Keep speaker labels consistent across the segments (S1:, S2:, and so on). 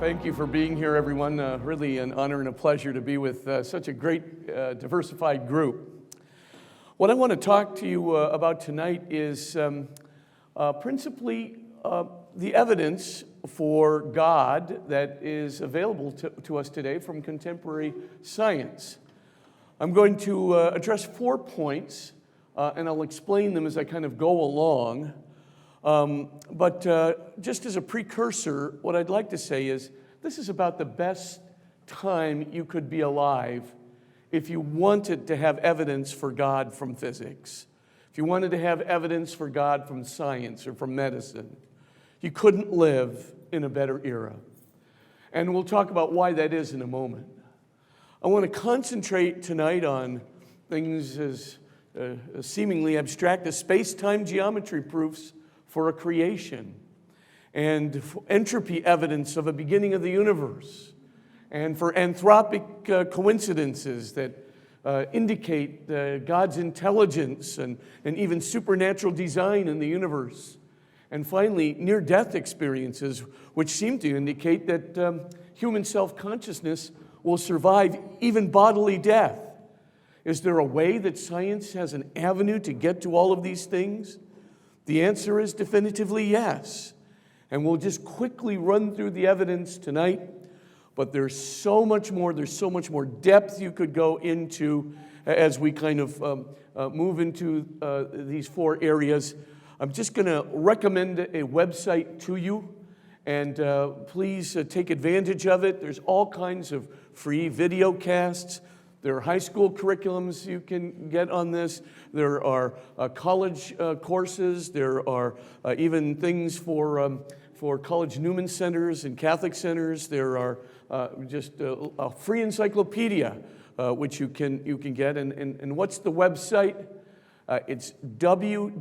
S1: Thank you for being here, everyone. Really an honor and a pleasure to be with such a great, diversified group. What I want to talk to you about tonight is principally the evidence for God that is available to us today from contemporary science. I'm going to address 4 points, and I'll explain them as I kind of go along. But just as a precursor, what I'd like to say is this is about the best time you could be alive if you wanted to have evidence for God from physics. If you wanted to have evidence for God from science or from medicine, you couldn't live in a better era. And we'll talk about why that is in a moment. I want to concentrate tonight on things as seemingly abstract as space-time geometry proofs for a creation, and entropy evidence of a beginning of the universe, and for anthropic coincidences that indicate God's intelligence and even supernatural design in the universe. And finally, near-death experiences, which seem to indicate that human self-consciousness will survive even bodily death. Is there a way that science has an avenue to get to all of these things? The answer is definitively yes. And we'll just quickly run through the evidence tonight. But there's so much more depth you could go into as we kind of move into these 4 areas. I'm just going to recommend a website to you. And please take advantage of it. There's all kinds of free video casts. There are high school curriculums you can get on this. There are college courses. There are even things for college Newman centers and Catholic centers. There are just a free encyclopedia which you can get. And what's the website? It's www.magis,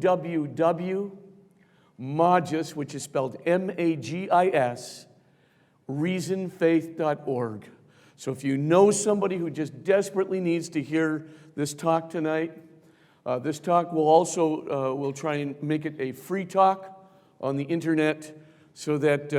S1: which is spelled M-A-G-I-S, reasonfaith.org. So if you know somebody who just desperately needs to hear this talk tonight, this talk will also, we'll try and make it a free talk on the internet so that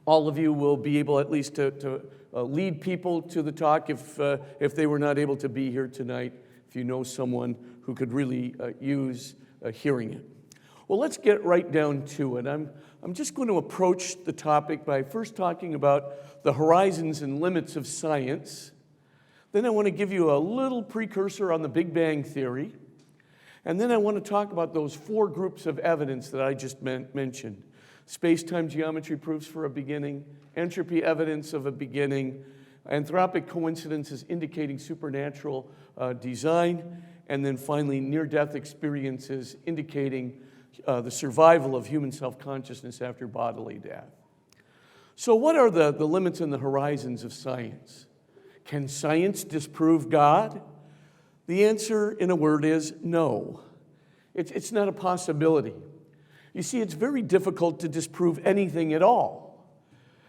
S1: all of you will be able at least to lead people to the talk if they were not able to be here tonight, if you know someone who could really use hearing it. Well, let's get right down to it. I'm just going to approach the topic by first talking about the horizons and limits of science. Then I want to give you a little precursor on the Big Bang Theory. And then I want to talk about those 4 groups of evidence that I just mentioned. Space-time geometry proofs for a beginning, entropy evidence of a beginning, anthropic coincidences indicating supernatural design, and then finally near-death experiences indicating the survival of human self-consciousness after bodily death. So what are the limits and the horizons of science? Can science disprove God? The answer, in a word, is no. It's not a possibility. You see, it's very difficult to disprove anything at all.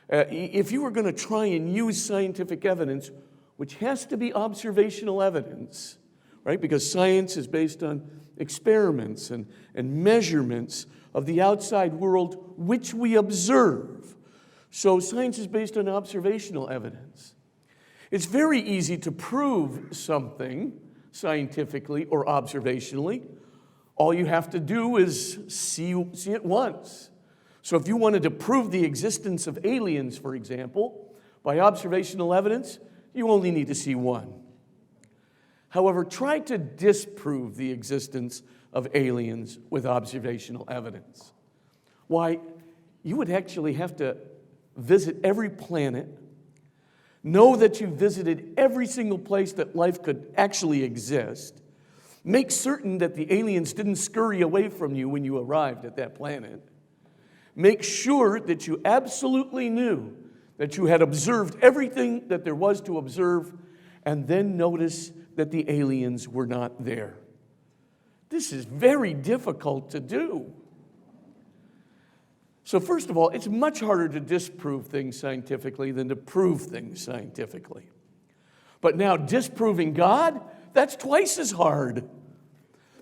S1: If you were going to try and use scientific evidence, which has to be observational evidence, right? Because science is based on experiments and measurements of the outside world which we observe. So science is based on observational evidence. It's very easy to prove something scientifically or observationally. All you have to do is see it once. So if you wanted to prove the existence of aliens, for example, by observational evidence, you only need to see one. However, try to disprove the existence of aliens with observational evidence. Why, you would actually have to visit every planet, know that you visited every single place that life could actually exist, make certain that the aliens didn't scurry away from you when you arrived at that planet, make sure that you absolutely knew that you had observed everything that there was to observe, and then notice that the aliens were not there. This is very difficult to do. So first of all, it's much harder to disprove things scientifically than to prove things scientifically. But now disproving God, that's twice as hard.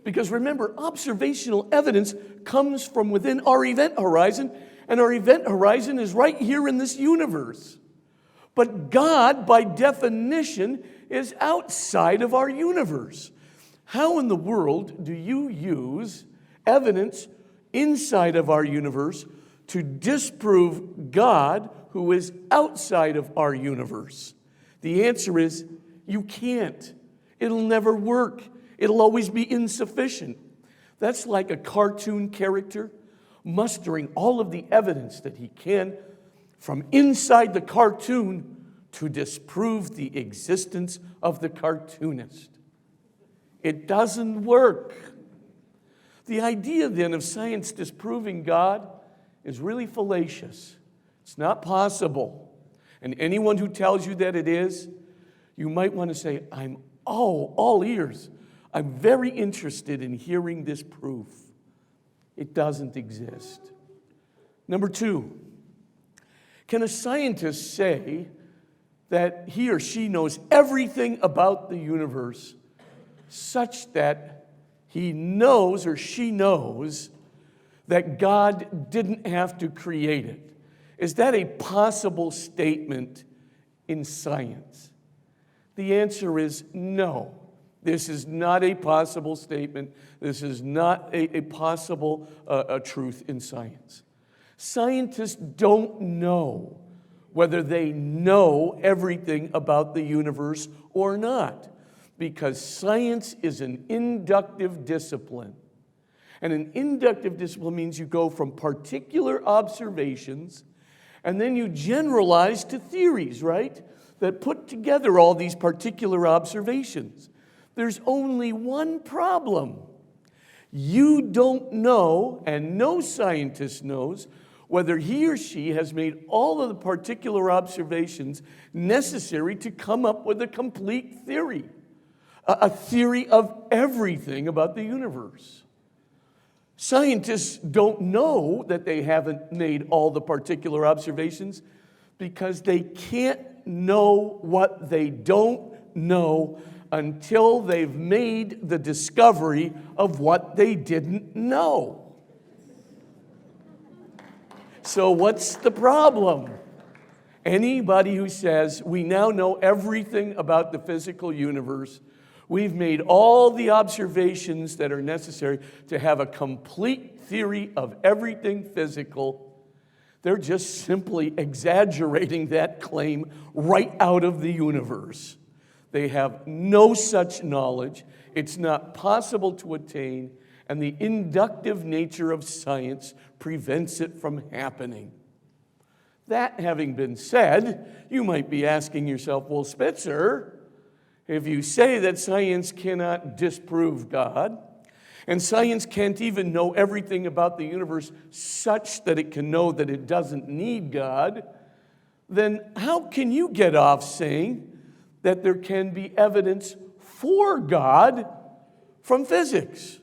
S1: Because remember, observational evidence comes from within our event horizon, and our event horizon is right here in this universe. But God, by definition, is outside of our universe. How in the world do you use evidence inside of our universe to disprove God, who is outside of our universe? The answer is, you can't. It'll never work. It'll always be insufficient. That's like a cartoon character mustering all of the evidence that he can from inside the cartoon to disprove the existence of the cartoonist. It doesn't work. The idea then of science disproving God is really fallacious. It's not possible. And anyone who tells you that it is, you might want to say, I'm all ears. I'm very interested in hearing this proof. It doesn't exist. Number two, can a scientist say that he or she knows everything about the universe such that he knows or she knows that God didn't have to create it? Is that a possible statement in science? The answer is no. This is not a possible statement. This is not a possible truth in science. Scientists don't know whether they know everything about the universe or not, because science is an inductive discipline. And an inductive discipline means you go from particular observations and then you generalize to theories, right? That put together all these particular observations. There's only one problem. You don't know, and no scientist knows, whether he or she has made all of the particular observations necessary to come up with a complete theory, a theory of everything about the universe. Scientists don't know that they haven't made all the particular observations because they can't know what they don't know until they've made the discovery of what they didn't know. So what's the problem? Anybody who says, we now know everything about the physical universe, we've made all the observations that are necessary to have a complete theory of everything physical, they're just simply exaggerating that claim right out of the universe. They have no such knowledge. It's not possible to attain, and the inductive nature of science prevents it from happening. That having been said, you might be asking yourself, well, Spitzer, if you say that science cannot disprove God, and science can't even know everything about the universe such that it can know that it doesn't need God, then how can you get off saying that there can be evidence for God from physics?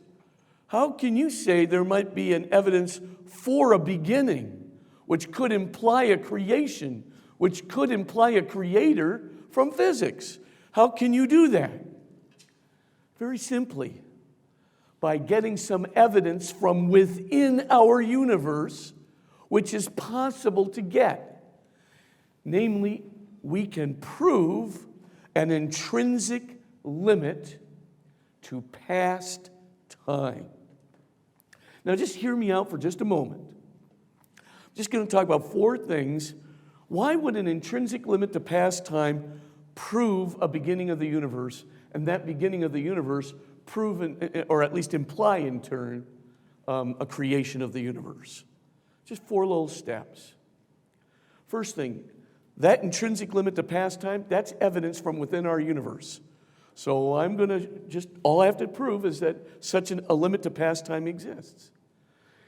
S1: How can you say there might be an evidence for a beginning, which could imply a creation, which could imply a creator from physics? How can you do that? Very simply, by getting some evidence from within our universe, which is possible to get. Namely, we can prove an intrinsic limit to past time. Now, just hear me out for just a moment. I'm just going to talk about four things. Why would an intrinsic limit to past time prove a beginning of the universe, and that beginning of the universe prove, or at least imply in turn, a creation of the universe? Just four little steps. First thing, that intrinsic limit to past time, that's evidence from within our universe. So I'm going to all I have to prove is that such a limit to past time exists.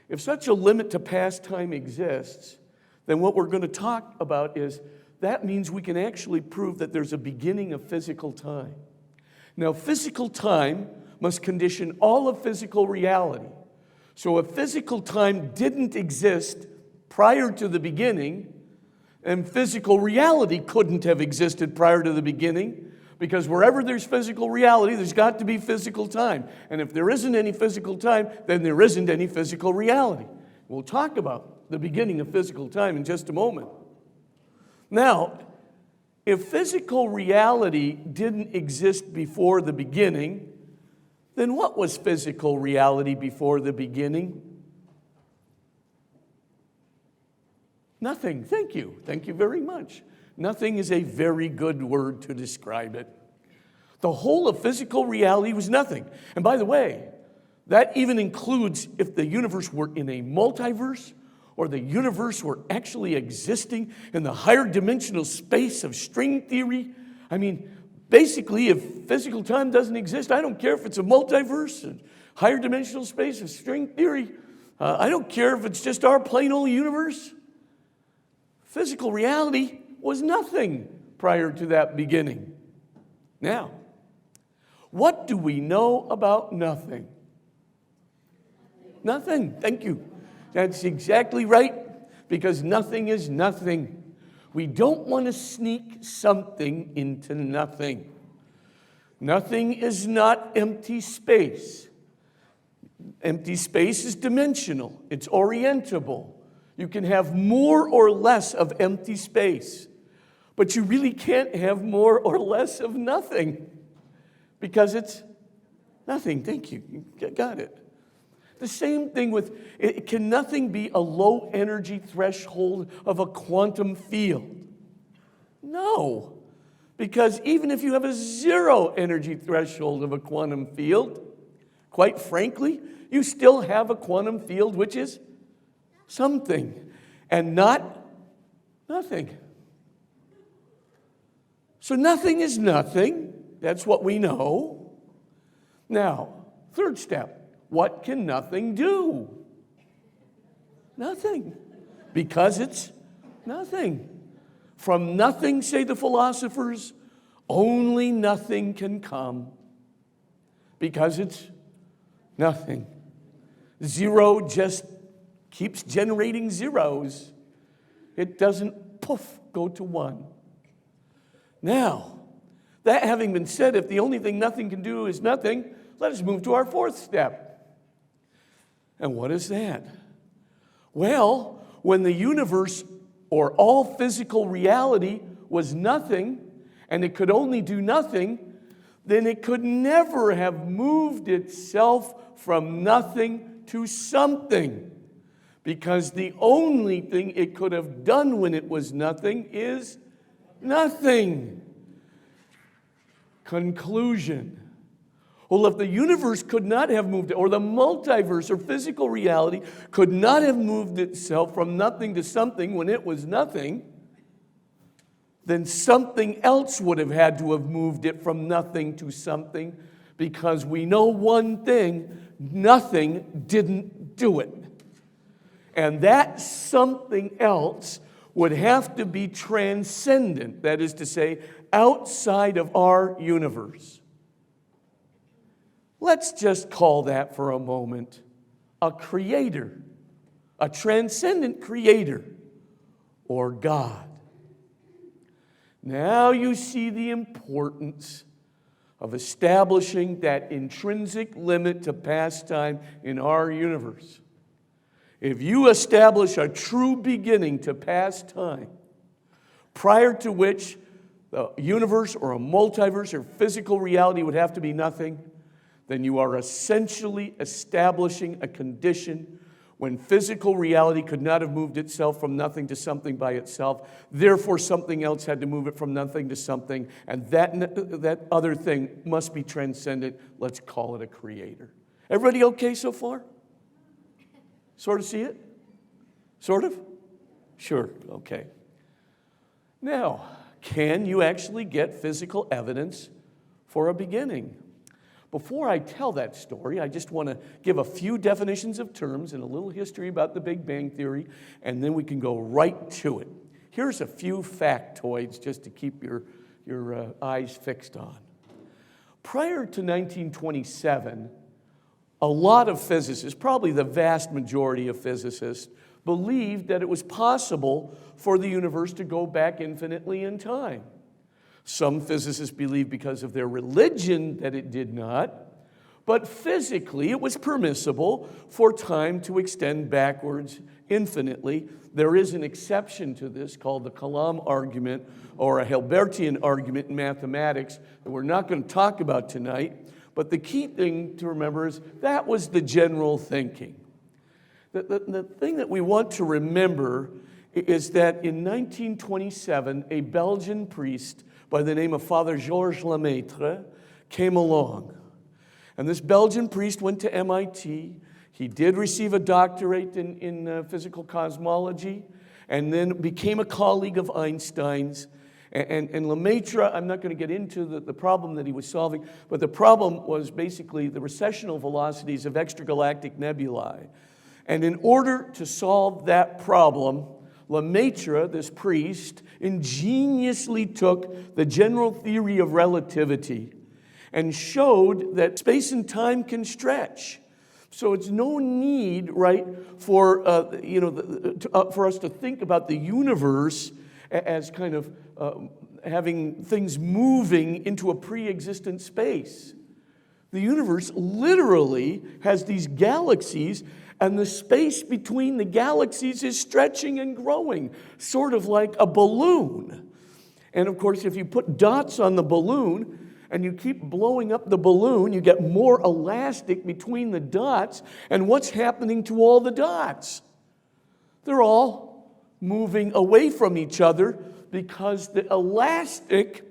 S1: If such a limit to past time exists, then what we're going to talk about is that means we can actually prove that there's a beginning of physical time. Now, physical time must condition all of physical reality. So if physical time didn't exist prior to the beginning, and physical reality couldn't have existed prior to the beginning, because wherever there's physical reality, there's got to be physical time. And if there isn't any physical time, then there isn't any physical reality. We'll talk about the beginning of physical time in just a moment. Now, if physical reality didn't exist before the beginning, then what was physical reality before the beginning? Nothing. Thank you. Thank you very much. Nothing is a very good word to describe it. The whole of physical reality was nothing. And by the way, that even includes if the universe were in a multiverse or the universe were actually existing in the higher dimensional space of string theory. I mean, basically, if physical time doesn't exist, I don't care if it's a multiverse, a higher dimensional space of string theory. I don't care if it's just our plain old universe. Physical reality was nothing prior to that beginning. Now, what do we know about nothing? Nothing. Thank you. That's exactly right, because nothing is nothing. We don't want to sneak something into nothing. Nothing is not empty space. Empty space is dimensional. It's orientable. You can have more or less of empty space, but you really can't have more or less of nothing, because it's nothing. Thank you. You got it. The same thing with, can nothing be a low energy threshold of a quantum field? No, because even if you have a zero energy threshold of a quantum field, quite frankly, you still have a quantum field which is something and not nothing. So nothing is nothing. That's what we know. Now, third step. What can nothing do? Nothing. Because it's nothing. From nothing, say the philosophers, only nothing can come. Because it's nothing. Zero just keeps generating zeros. It doesn't, poof, go to one. Now, that having been said, if the only thing nothing can do is nothing, let us move to our fourth step. And what is that? Well, when the universe or all physical reality was nothing, and it could only do nothing, then it could never have moved itself from nothing to something. Because the only thing it could have done when it was nothing is nothing. Conclusion. Well, if the universe could not have moved, or the multiverse or physical reality could not have moved itself from nothing to something when it was nothing, then something else would have had to have moved it from nothing to something, because we know one thing, nothing didn't do it. And that something else would have to be transcendent, that is to say, outside of our universe. Let's just call that for a moment a creator, a transcendent creator, or God. Now you see the importance of establishing that intrinsic limit to past time in our universe. If you establish a true beginning to past time, prior to which the universe or a multiverse or physical reality would have to be nothing, then you are essentially establishing a condition when physical reality could not have moved itself from nothing to something by itself. Therefore, something else had to move it from nothing to something, and that other thing must be transcendent. Let's call it a creator. Everybody okay so far? Sort of see it? Sort of? Sure, okay. Now, can you actually get physical evidence for a beginning? Before I tell that story, I just want to give a few definitions of terms and a little history about the Big Bang Theory, and then we can go right to it. Here's a few factoids just to keep your eyes fixed on. Prior to 1927, a lot of physicists, probably the vast majority of physicists, believed that it was possible for the universe to go back infinitely in time. Some physicists believe because of their religion that it did not, But physically, it was permissible for time to extend backwards infinitely. There is an exception to this called the Coulomb argument or a Hilbertian argument in mathematics that we're not going to talk about tonight. But the key thing to remember is that was the general thinking. The thing that we want to remember is that in 1927, a Belgian priest by the name of Father Georges Lemaitre came along. And this Belgian priest went to MIT. He did receive a doctorate in physical cosmology and then became a colleague of Einstein's. And Lemaitre, I'm not going to get into the problem that he was solving, but the problem was basically the recessional velocities of extragalactic nebulae. And in order to solve that problem, Lemaitre, this priest, ingeniously took the general theory of relativity and showed that space and time can stretch. So it's no need, right, for for us to think about the universe as kind of having things moving into a pre-existent space. The universe literally has these galaxies, and the space between the galaxies is stretching and growing, sort of like a balloon. And of course, if you put dots on the balloon and you keep blowing up the balloon, you get more elastic between the dots. And what's happening to all the dots? They're all moving away from each other because the elastic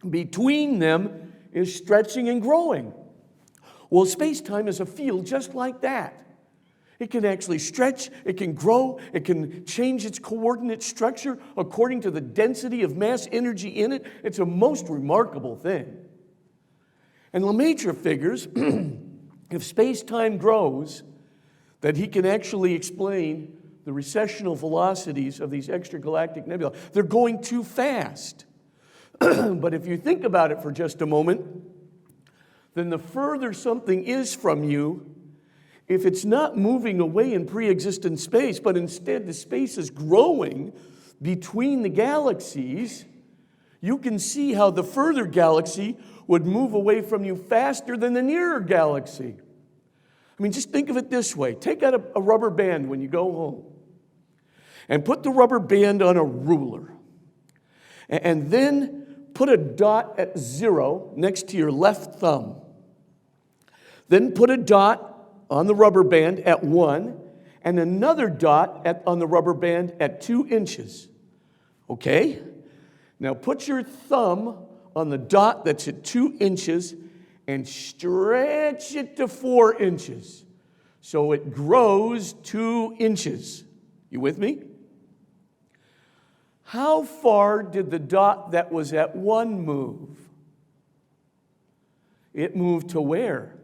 S1: between them is stretching and growing. Well, space-time is a field just like that. It can actually stretch, it can grow, it can change its coordinate structure according to the density of mass energy in it. It's a most remarkable thing. And Lemaitre figures if space-time grows, that he can actually explain the recessional velocities of these extragalactic nebulae. They're going too fast. But if you think about it for just a moment, then the further something is from you, if it's not moving away in pre-existent space, but instead the space is growing between the galaxies, you can see how the further galaxy would move away from you faster than the nearer galaxy. I mean, just think of it this way. Take out a rubber band when you go home and put the rubber band on a ruler and then put a dot at 0 next to your left thumb. Then put a dot on the rubber band at 1 and another dot on the rubber band at 2 inches. Okay? Now put your thumb on the dot that's at 2 inches and stretch it to 4 inches. So it grows 2 inches. You with me? How far did the dot that was at 1 move? It moved to where?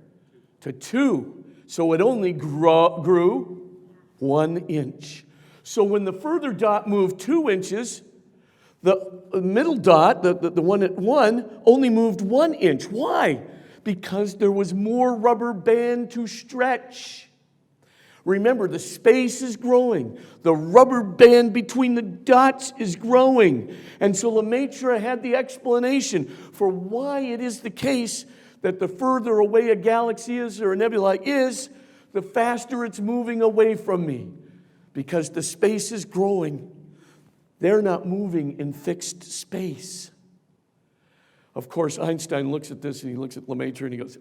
S1: To 2. So it only grew 1 inch. So when the further dot moved 2 inches, the middle dot, the one at 1, only moved 1 inch. Why? Because there was more rubber band to stretch. Remember, the space is growing. The rubber band between the dots is growing. And so Lemaitre had the explanation for why it is the case that the further away a galaxy is or a nebula is, the faster it's moving away from me. Because the space is growing. They're not moving in fixed space. Of course, Einstein looks at this and he looks at Lemaitre and he goes,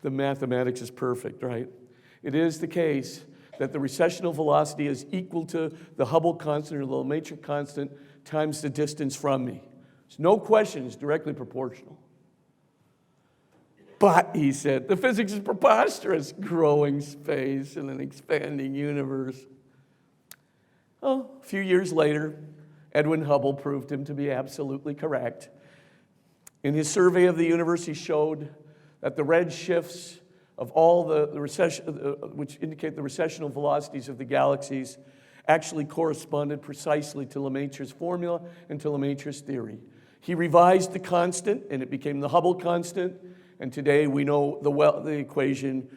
S1: the mathematics is perfect, right? It is the case that the recessional velocity is equal to the Hubble constant or the Lemaitre constant times the distance from me. There's no question it's directly proportional. But, he said, the physics is preposterous. Growing space in an expanding universe. Oh, a few years later, Edwin Hubble proved him to be absolutely correct. In his survey of the universe, he showed that the red shifts of all the recession, which indicate the recessional velocities of the galaxies, actually corresponded precisely to Lemaitre's formula and to Lemaitre's theory. He revised the constant, and it became the Hubble constant. And today we know the equation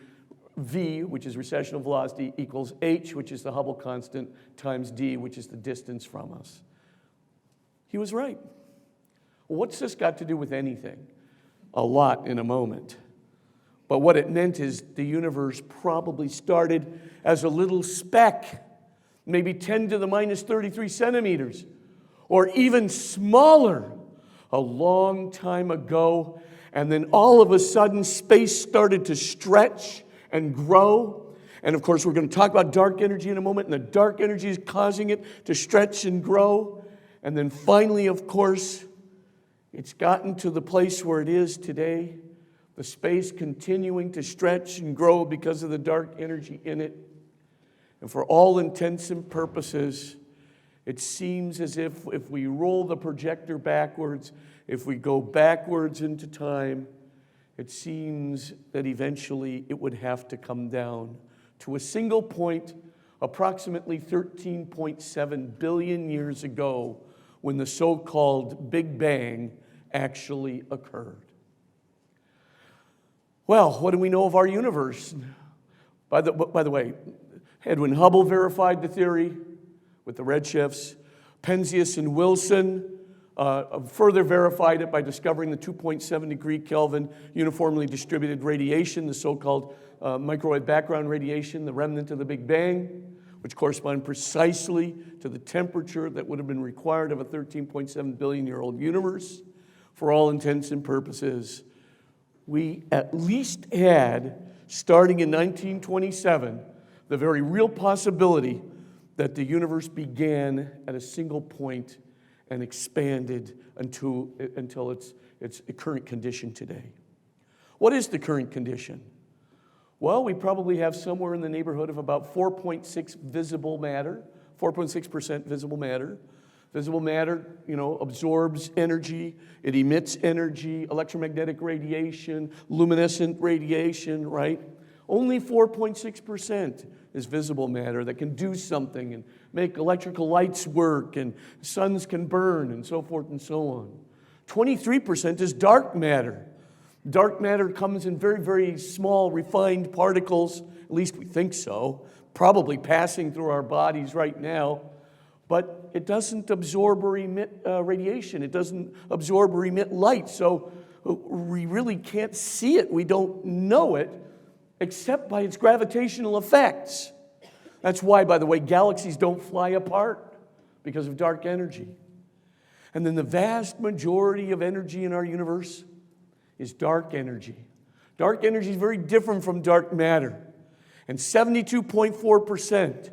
S1: v, which is recessional velocity, equals h, which is the Hubble constant, times d, which is the distance from us. He was right. Well, what's this got to do with anything? A lot in a moment. But what it meant is the universe probably started as a little speck, maybe 10 to the minus 33 centimeters, or even smaller, a long time ago. And then all of a sudden, space started to stretch and grow. And of course, we're going to talk about dark energy in a moment, and the dark energy is causing it to stretch and grow. And then finally, of course, it's gotten to the place where it is today, the space continuing to stretch and grow because of the dark energy in it. And for all intents and purposes, it seems as if we roll the projector backwards, if we go backwards into time, it seems that eventually it would have to come down to a single point approximately 13.7 billion years ago when the so-called Big Bang actually occurred. Well, what do we know of our universe? By the way, Edwin Hubble verified the theory with the redshifts. Penzias and Wilson further verified it by discovering the 2.7 degree Kelvin uniformly distributed radiation, the so-called microwave background radiation, the remnant of the Big Bang, which correspond precisely to the temperature that would have been required of a 13.7 billion-year-old universe. For all intents and purposes, we at least had, starting in 1927, the very real possibility that the universe began at a single point and expanded until its current condition today. What is the current condition? Well, we probably have somewhere in the neighborhood of about 4.6 visible matter, 4.6% visible matter. Visible matter, absorbs energy, it emits energy, electromagnetic radiation, luminescent radiation, right? Only 4.6% is visible matter that can do something and make electrical lights work and suns can burn and so forth and so on. 23% is dark matter. Dark matter comes in very, very small, refined particles, at least we think so, probably passing through our bodies right now. But it doesn't absorb or emit radiation. It doesn't absorb or emit light. So we really can't see it. We don't know it except by its gravitational effects. That's why, by the way, galaxies don't fly apart because of dark energy. And then the vast majority of energy in our universe is dark energy. Dark energy is very different from dark matter. And 72.4%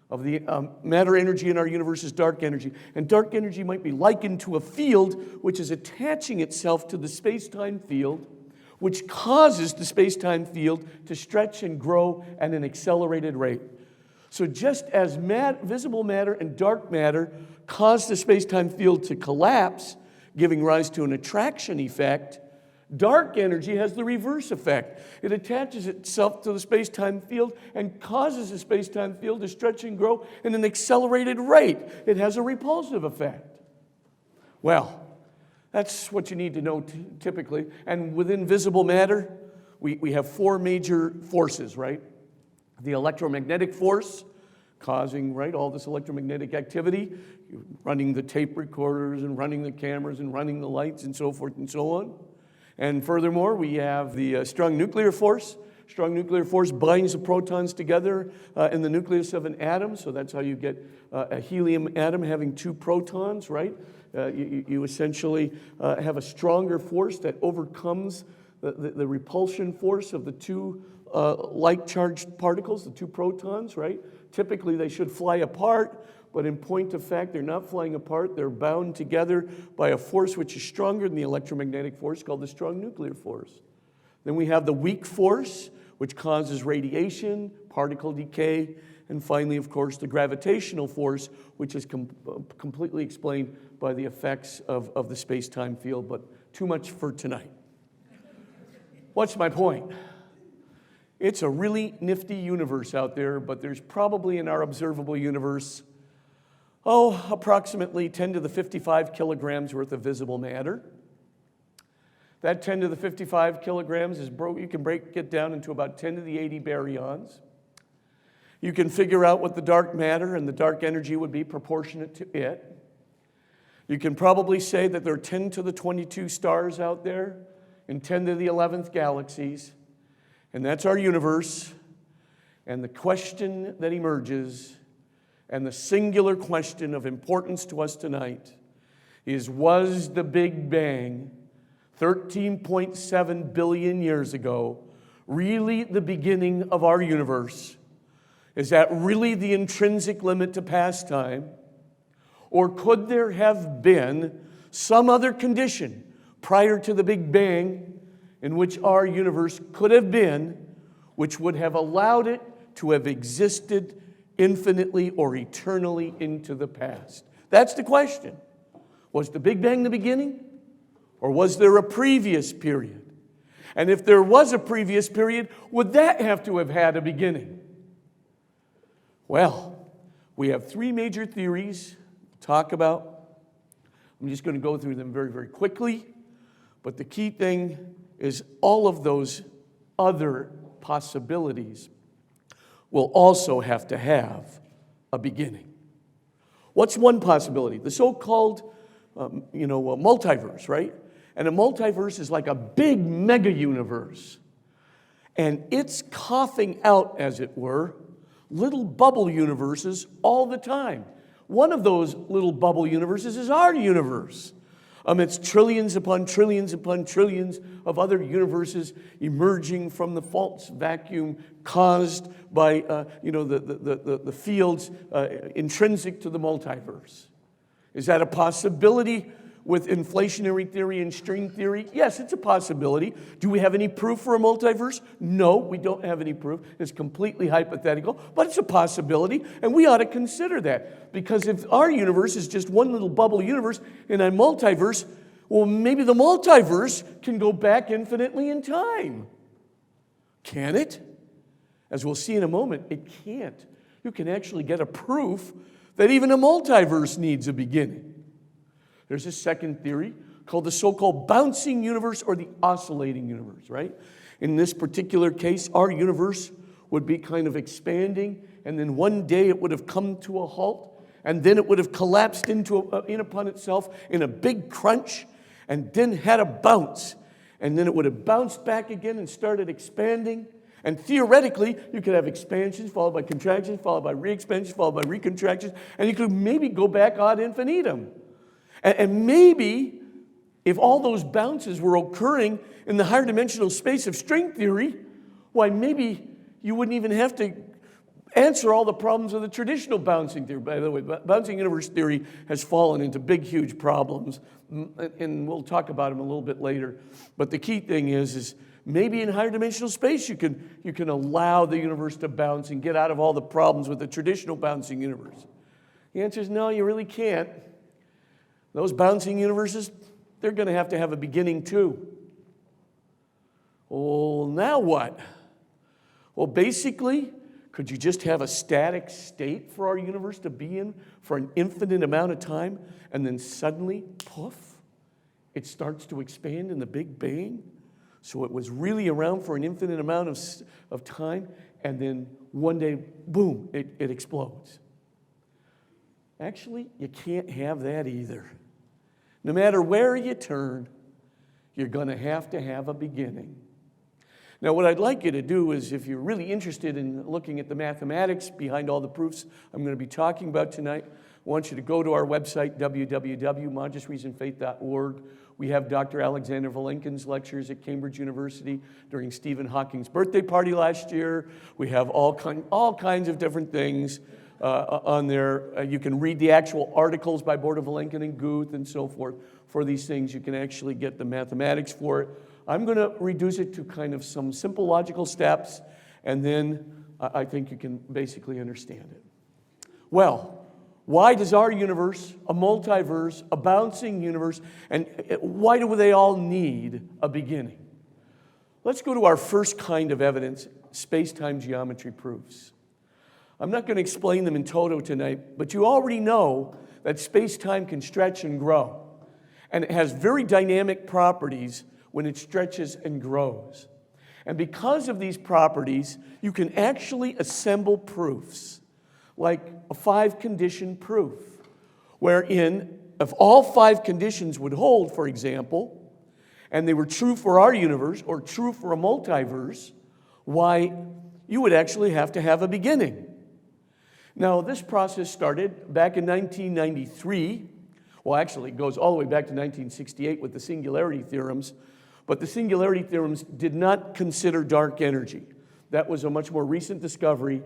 S1: of the matter energy in our universe is dark energy. And dark energy might be likened to a field which is attaching itself to the space-time field, which causes the space-time field to stretch and grow at an accelerated rate. So just as visible matter and dark matter cause the space-time field to collapse, giving rise to an attraction effect, dark energy has the reverse effect. It attaches itself to the space-time field and causes the space-time field to stretch and grow at an accelerated rate. It has a repulsive effect. Well, that's what you need to know typically. And within visible matter, we have four major forces, right? The electromagnetic force, causing, right, all this electromagnetic activity, running the tape recorders and running the cameras and running the lights and so forth and so on. And furthermore, we have the strong nuclear force. Strong nuclear force binds the protons together in the nucleus of an atom, so that's how you get a helium atom having two protons, right? You essentially have a stronger force that overcomes the repulsion force of the two like-charged particles, the two protons, right? Typically, they should fly apart, but in point of fact, they're not flying apart. They're bound together by a force which is stronger than the electromagnetic force, called the strong nuclear force. Then we have the weak force, which causes radiation, particle decay, and finally, of course, the gravitational force, which is completely explained by the effects of the space-time field, but too much for tonight. What's my point? It's a really nifty universe out there, but there's probably in our observable universe, approximately 10 to the 55 kilograms worth of visible matter. That 10 to the 55 kilograms is you can break it down into about 10 to the 80 baryons. You can figure out what the dark matter and the dark energy would be proportionate to it. You can probably say that there are 10 to the 22 stars out there and 10 to the 11th galaxies. and that's our universe. And the question that emerges, and the singular question of importance to us tonight, is, was the Big Bang 13.7 billion years ago really the beginning of our universe? Is that really the intrinsic limit to past time? Or could there have been some other condition prior to the Big Bang in which our universe could have been, which would have allowed it to have existed infinitely or eternally into the past? That's the question. Was the Big Bang the beginning? Or was there a previous period? And if there was a previous period, would that have to have had a beginning? Well, we have three major theories to talk about. I'm just going to go through them very, very quickly. But the key thing is all of those other possibilities will also have to have a beginning. What's one possibility? The so-called multiverse, right? And a multiverse is like a big mega universe. And it's coughing out, as it were, little bubble universes all the time. One of those little bubble universes is our universe. It's trillions upon trillions upon trillions of other universes emerging from the false vacuum caused by the fields intrinsic to the multiverse. Is that a possibility with inflationary theory and string theory? Yes, it's a possibility. Do we have any proof for a multiverse? No, we don't have any proof. It's completely hypothetical, but it's a possibility, and we ought to consider that. Because if our universe is just one little bubble universe in a multiverse, well, maybe the multiverse can go back infinitely in time. Can it? As we'll see in a moment, it can't. You can actually get a proof that even a multiverse needs a beginning. There's a second theory called the so-called bouncing universe or the oscillating universe, right? In this particular case, our universe would be kind of expanding, and then one day it would have come to a halt, and then it would have collapsed in upon itself in a big crunch, and then had a bounce, and then it would have bounced back again and started expanding. And theoretically, you could have expansions followed by contractions, followed by re-expansions, followed by recontractions, and you could maybe go back ad infinitum. And maybe if all those bounces were occurring in the higher dimensional space of string theory, why maybe you wouldn't even have to answer all the problems of the traditional bouncing theory. By the way, bouncing universe theory has fallen into big, huge problems, and we'll talk about them a little bit later. But the key thing is maybe in higher dimensional space you can allow the universe to bounce and get out of all the problems with the traditional bouncing universe. The answer is no, you really can't. Those bouncing universes, they're going to have a beginning too. Well, now what? Well, basically, could you just have a static state for our universe to be in for an infinite amount of time, and then suddenly, poof, it starts to expand in the Big Bang? So it was really around for an infinite amount of time, and then one day, boom, it explodes. Actually, you can't have that either. No matter where you turn, you're going to have a beginning. Now, what I'd like you to do is, if you're really interested in looking at the mathematics behind all the proofs I'm going to be talking about tonight, I want you to go to our website, www.modestreasonfaith.org. We have Dr. Alexander Vilenkin's lectures at Cambridge University during Stephen Hawking's birthday party last year. We have all kinds of different things on there. You can read the actual articles by Borda Vilenkin and Guth and so forth. For these things, you can actually get the mathematics for it. I'm going to reduce it to kind of some simple logical steps, and then I think you can basically understand it. Well, why does our universe, a multiverse, a bouncing universe, and why do they all need a beginning? Let's go to our first kind of evidence, space-time geometry proofs. I'm not going to explain them in toto tonight, but you already know that space-time can stretch and grow. And it has very dynamic properties when it stretches and grows. And because of these properties, you can actually assemble proofs, like a 5-condition proof, wherein if all 5 conditions would hold, for example, and they were true for our universe or true for a multiverse, why you would actually have to have a beginning. Now, this process started back in 1993. Well, actually, it goes all the way back to 1968 with the singularity theorems. But the singularity theorems did not consider dark energy. That was a much more recent discovery.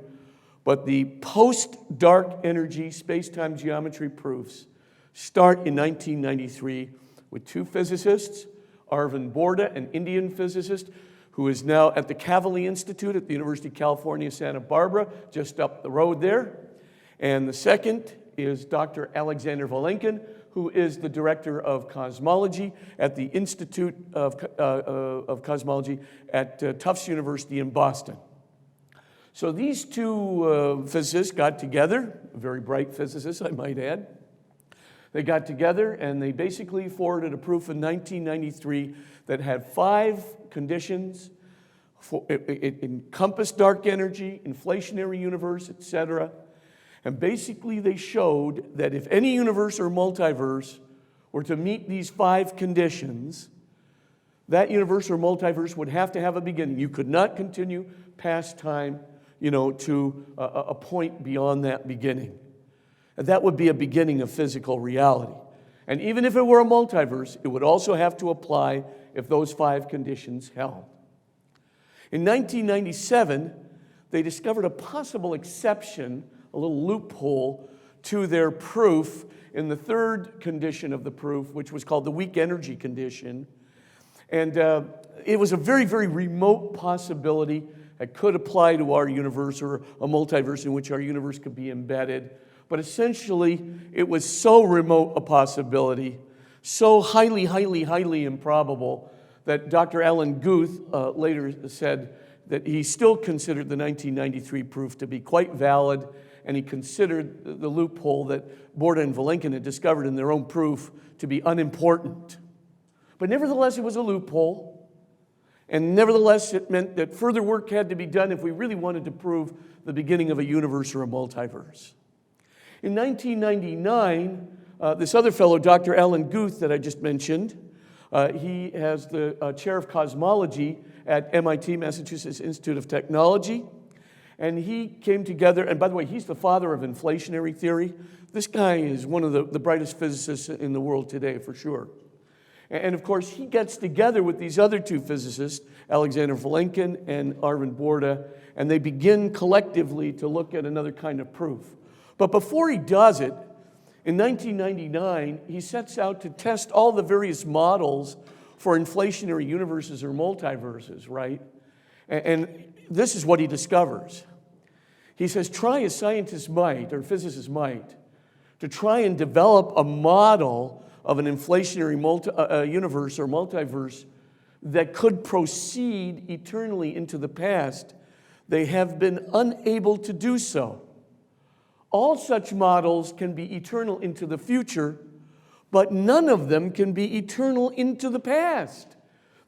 S1: But the post-dark energy space-time geometry proofs start in 1993 with two physicists, Arvind Borda, an Indian physicist, who is now at the Kavli Institute at the University of California, Santa Barbara, just up the road there. And the second is Dr. Alexander Vilenkin, who is the director of cosmology at the Institute of Cosmology at Tufts University in Boston. So these two physicists got together, very bright physicists, I might add. They got together and they basically forwarded a proof in 1993 that had 5 conditions. It encompassed dark energy, inflationary universe, etc. And basically they showed that if any universe or multiverse were to meet these 5 conditions, that universe or multiverse would have to have a beginning. You could not continue past time, to a point beyond that beginning. And that would be a beginning of physical reality. And even if it were a multiverse, it would also have to apply if those 5 conditions held. In 1997, they discovered a possible exception, a little loophole to their proof in the 3rd condition of the proof, which was called the weak energy condition. And it was a very, very remote possibility that could apply to our universe or a multiverse in which our universe could be embedded. But essentially, it was so remote a possibility, so highly, highly, highly improbable that Dr. Alan Guth later said that he still considered the 1993 proof to be quite valid, and he considered the loophole that Borda and Vilenkin had discovered in their own proof to be unimportant. But nevertheless, it was a loophole. And nevertheless, it meant that further work had to be done if we really wanted to prove the beginning of a universe or a multiverse. In 1999, this other fellow, Dr. Alan Guth, that I just mentioned, he has the chair of cosmology at MIT, Massachusetts Institute of Technology. And he came together, and by the way, he's the father of inflationary theory. This guy is one of the brightest physicists in the world today, for sure. And of course, he gets together with these other 2 physicists, Alexander Vilenkin and Arvind Borda, and they begin collectively to look at another kind of proof. But before he does it, in 1999, he sets out to test all the various models for inflationary universes or multiverses, right? And this is what he discovers. He says, try as scientists might, or physicists might, to try and develop a model of an inflationary universe or multiverse that could proceed eternally into the past, they have been unable to do so. All such models can be eternal into the future, but none of them can be eternal into the past.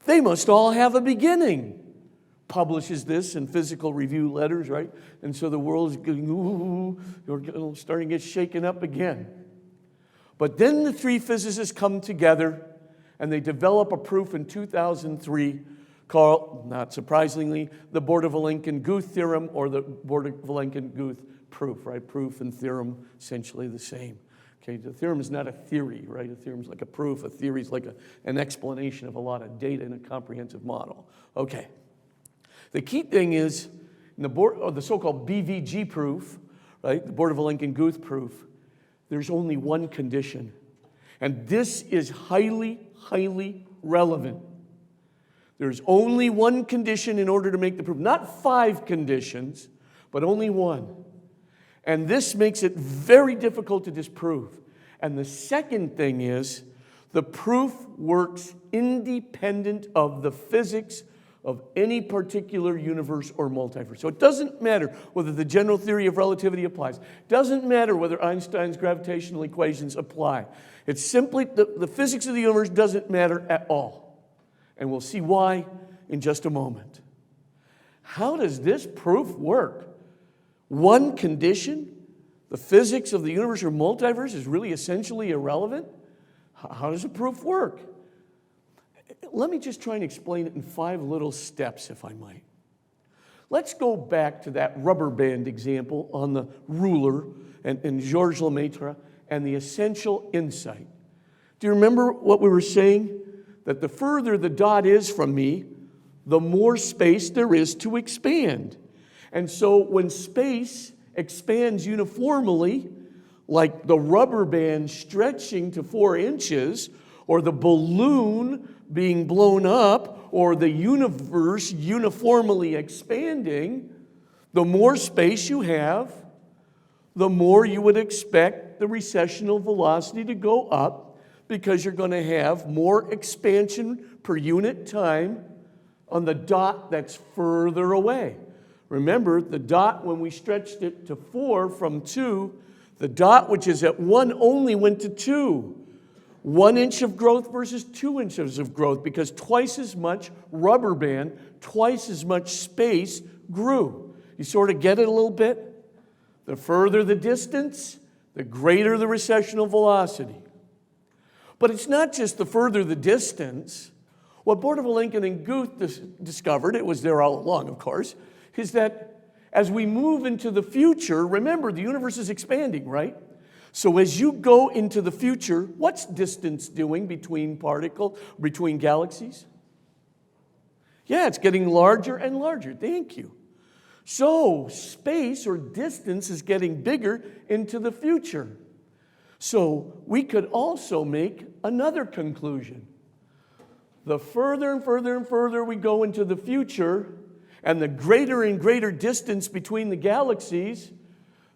S1: They must all have a beginning. Publishes this in Physical Review letters, right? And so the world is going, ooh, starting to get shaken up again. But then the 3 physicists come together and they develop a proof in 2003 called, not surprisingly, the Borda-Vilenkin-Guth theorem, or the Borda-Vilenkin-Guth proof, right? Proof and theorem, essentially the same. Okay, the theorem is not a theory, right? A theorem is like a proof. A theory is like an explanation of a lot of data in a comprehensive model. Okay. The key thing is, in the so-called BVG proof, right? The Borda-Vilenkin-Guth proof, there's only one condition. And this is highly, highly relevant. There's only one condition in order to make the proof. Not 5 conditions, but only one. And this makes it very difficult to disprove. And the second thing is, the proof works independent of the physics of any particular universe or multiverse. So it doesn't matter whether the general theory of relativity applies. It doesn't matter whether Einstein's gravitational equations apply. It's simply the physics of the universe doesn't matter at all. And we'll see why in just a moment. How does this proof work? One condition, the physics of the universe or multiverse, is really essentially irrelevant? How does the proof work? Let me just try and explain it in 5 little steps, if I might. Let's go back to that rubber band example on the ruler and Georges Lemaitre and the essential insight. Do you remember what we were saying? That the further the dot is from me, the more space there is to expand. And so when space expands uniformly, like the rubber band stretching to 4 inches, or the balloon being blown up, or the universe uniformly expanding, the more space you have, the more you would expect the recessional velocity to go up, because you're going to have more expansion per unit time on the dot that's further away. Remember, the dot, when we stretched it to 4 from 2, the dot which is at 1 only went to 2. 1 inch of growth versus 2 inches of growth, because twice as much rubber band, twice as much space grew. You sort of get it a little bit? The further the distance, the greater the recessional velocity. But it's not just the further the distance. What Borda-Vilenkin and Guth discovered, it was there all along, of course, is that as we move into the future, remember, the universe is expanding, right? So as you go into the future, what's distance doing between galaxies? Yeah, it's getting larger and larger. Thank you. So space or distance is getting bigger into the future. So we could also make another conclusion. The further and further and further we go into the future, and the greater and greater distance between the galaxies,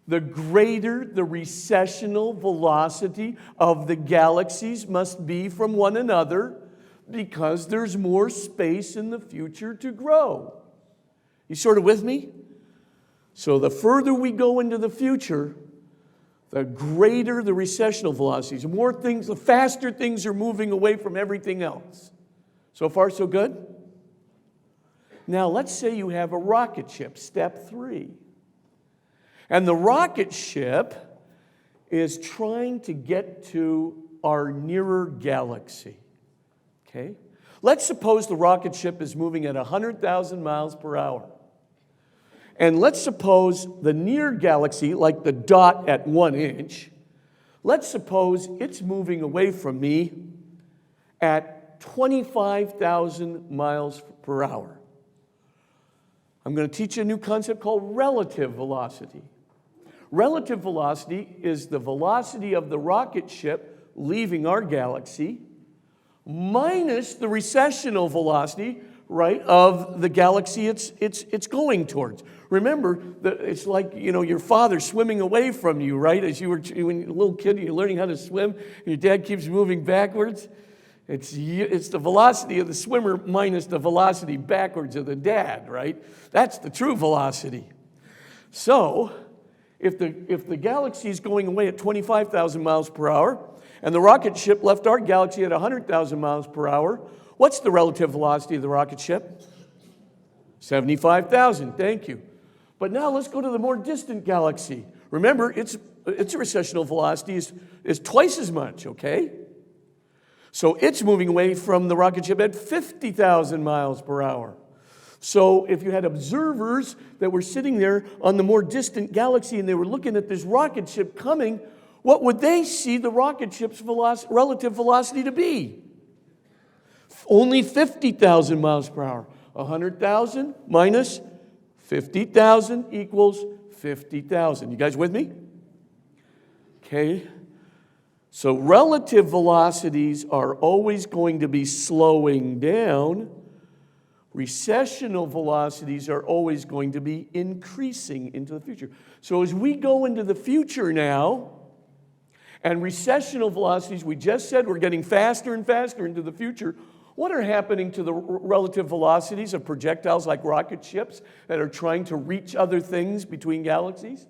S1: the greater the recessional velocity of the galaxies must be from one another, because there's more space in the future to grow. You sort of with me? So the further we go into the future, the greater the recessional velocities. The faster things are moving away from everything else. So far, so good? Now, let's say you have a rocket ship, step 3. And the rocket ship is trying to get to our nearer galaxy. Okay? Let's suppose the rocket ship is moving at 100,000 miles per hour. And let's suppose the near galaxy, like the dot at 1 inch, let's suppose it's moving away from me at 25,000 miles per hour. I'm going to teach you a new concept called relative velocity. Relative velocity is the velocity of the rocket ship leaving our galaxy minus the recessional velocity, right, of the galaxy it's going towards. Remember, it's like, your father swimming away from you, right? When you're a little kid, you're learning how to swim, and your dad keeps moving backwards. It's the velocity of the swimmer minus the velocity backwards of the dad, right? That's the true velocity. So, if the galaxy is going away at 25,000 miles per hour, and the rocket ship left our galaxy at 100,000 miles per hour, what's the relative velocity of the rocket ship? 75,000, thank you. But now let's go to the more distant galaxy. Remember, its recessional velocity is twice as much, okay? So it's moving away from the rocket ship at 50,000 miles per hour. So if you had observers that were sitting there on the more distant galaxy and they were looking at this rocket ship coming, what would they see the rocket ship's relative velocity to be? Only 50,000 miles per hour. 100,000 minus 50,000 equals 50,000. You guys with me? Okay. So relative velocities are always going to be slowing down. Recessional velocities are always going to be increasing into the future. So as we go into the future now, and recessional velocities, we just said we're getting faster and faster into the future. What are happening to the relative velocities of projectiles like rocket ships that are trying to reach other things between galaxies?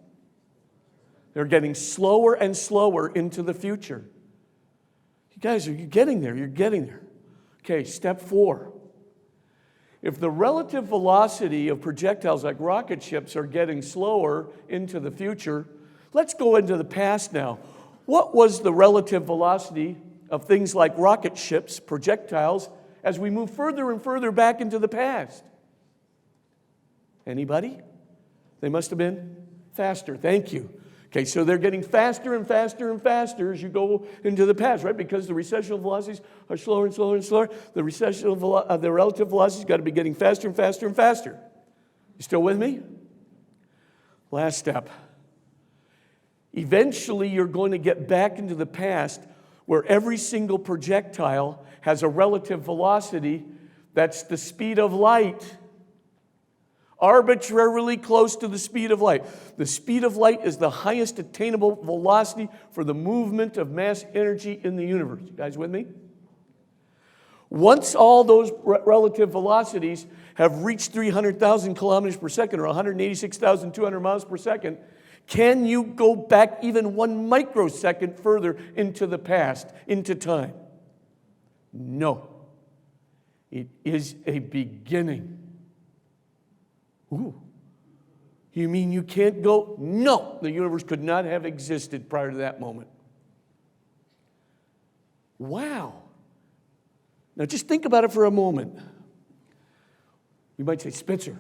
S1: They're getting slower and slower into the future. You guys, are you getting there? You're getting there. Okay, step 4. If the relative velocity of projectiles like rocket ships are getting slower into the future, let's go into the past now. What was the relative velocity of things like rocket ships, projectiles, as we move further and further back into the past? Anybody? They must have been faster. Thank you. Okay, so they're getting faster and faster and faster as you go into the past, right? Because the recessional velocities are slower and slower and slower. The the relative velocity's got to be getting faster and faster and faster. You still with me? Last step. Eventually, you're going to get back into the past where every single projectile has a relative velocity that's the speed of light. Arbitrarily close to the speed of light. The speed of light is the highest attainable velocity for the movement of mass energy in the universe. You guys with me? Once all those relative velocities have reached 300,000 kilometers per second or 186,200 miles per second, can you go back even 1 microsecond further into the past, into time? No. It is a beginning. Ooh. You mean you can't go? No. The universe could not have existed prior to that moment. Wow. Now just think about it for a moment. You might say, Spitzer,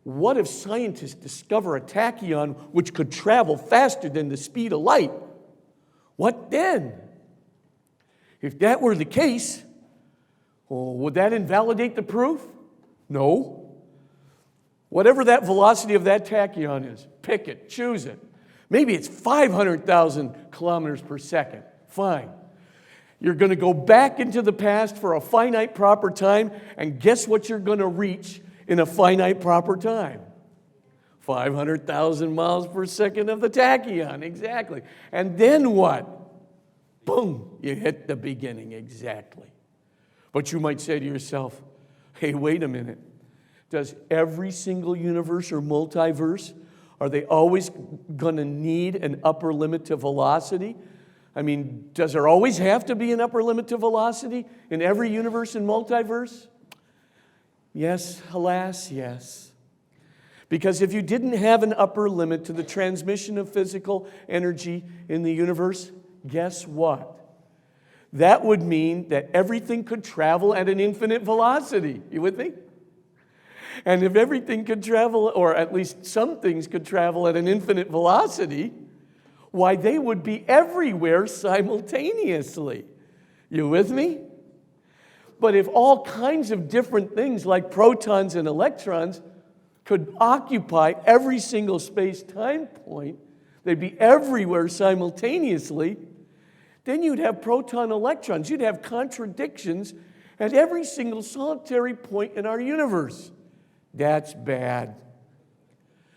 S1: what if scientists discover a tachyon which could travel faster than the speed of light? What then? If that were the case, would that invalidate the proof? No. Whatever that velocity of that tachyon is, pick it, choose it. Maybe it's 500,000 kilometers per second. Fine. You're going to go back into the past for a finite proper time, and guess what you're going to reach in a finite proper time? 500,000 miles per second of the tachyon, exactly. And then what? Boom, you hit the beginning, exactly. But you might say to yourself, hey, wait a minute. Does every single universe or multiverse, are they always going to need an upper limit to velocity? I mean, does there always have to be an upper limit to velocity in every universe and multiverse? Yes, alas, yes. Because if you didn't have an upper limit to the transmission of physical energy in the universe, guess what? That would mean that everything could travel at an infinite velocity. You with me? And if everything could travel, or at least some things could travel at an infinite velocity, why, they would be everywhere simultaneously. You with me? But if all kinds of different things like protons and electrons could occupy every single space-time point, they'd be everywhere simultaneously, then you'd have proton electrons. You'd have contradictions at every single solitary point in our universe. That's bad.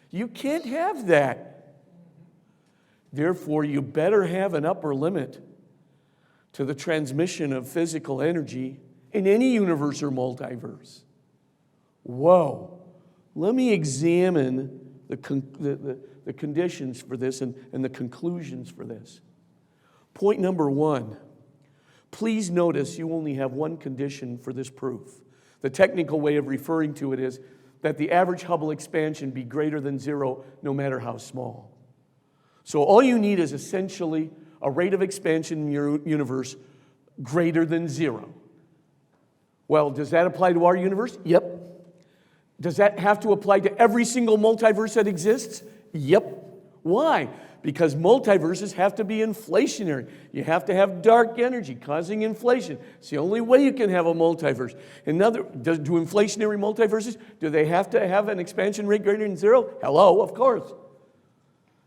S1: You can't have that. Therefore, you better have an upper limit to the transmission of physical energy in any universe or multiverse. Whoa. Let me examine the conditions for this and the conclusions for this. Point number 1. Please notice you only have one condition for this proof. The technical way of referring to it is that the average Hubble expansion be greater than 0 no matter how small. So all you need is essentially a rate of expansion in your universe greater than 0. Well, does that apply to our universe? Yep. Does that have to apply to every single multiverse that exists? Yep. Why? Because multiverses have to be inflationary. You have to have dark energy causing inflation. It's the only way you can have a multiverse. Do inflationary multiverses, do they have to have an expansion rate greater than 0? Hello, of course.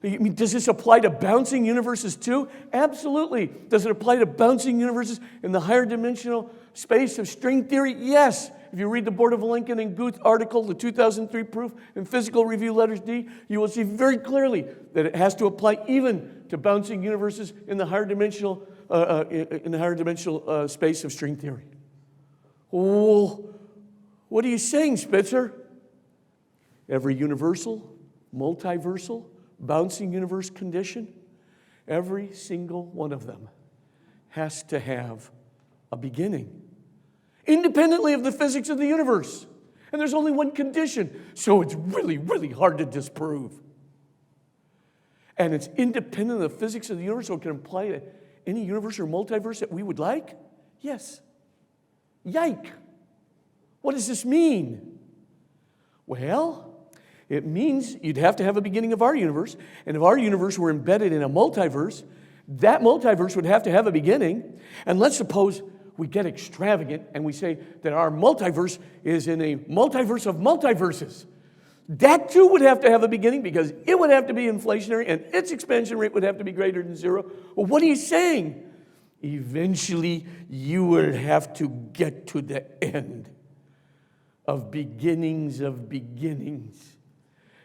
S1: I mean, does this apply to bouncing universes too? Absolutely. Does it apply to bouncing universes in the higher dimensional space of string theory? Yes. If you read the Bordovich and Guth article, the 2003 proof in Physical Review Letters D, you will see very clearly that it has to apply even to bouncing universes in the higher dimensional space of string theory. Well, what are you saying, Spitzer? Every universal, multiversal, bouncing universe condition, every single one of them has to have a beginning, independently of the physics of the universe. And there's only one condition, so it's really, really hard to disprove. And it's independent of the physics of the universe, so it can apply to any universe or multiverse that we would like? Yes. Yike. What does this mean? Well, It means you'd have to have a beginning of our universe. And if our universe were embedded in a multiverse, that multiverse would have to have a beginning. And let's suppose we get extravagant and we say that our multiverse is in a multiverse of multiverses. That too would have to have a beginning because it would have to be inflationary and its expansion rate would have to be greater than zero. Well, what are you saying? Eventually, you will have to get to the end of beginnings of beginnings.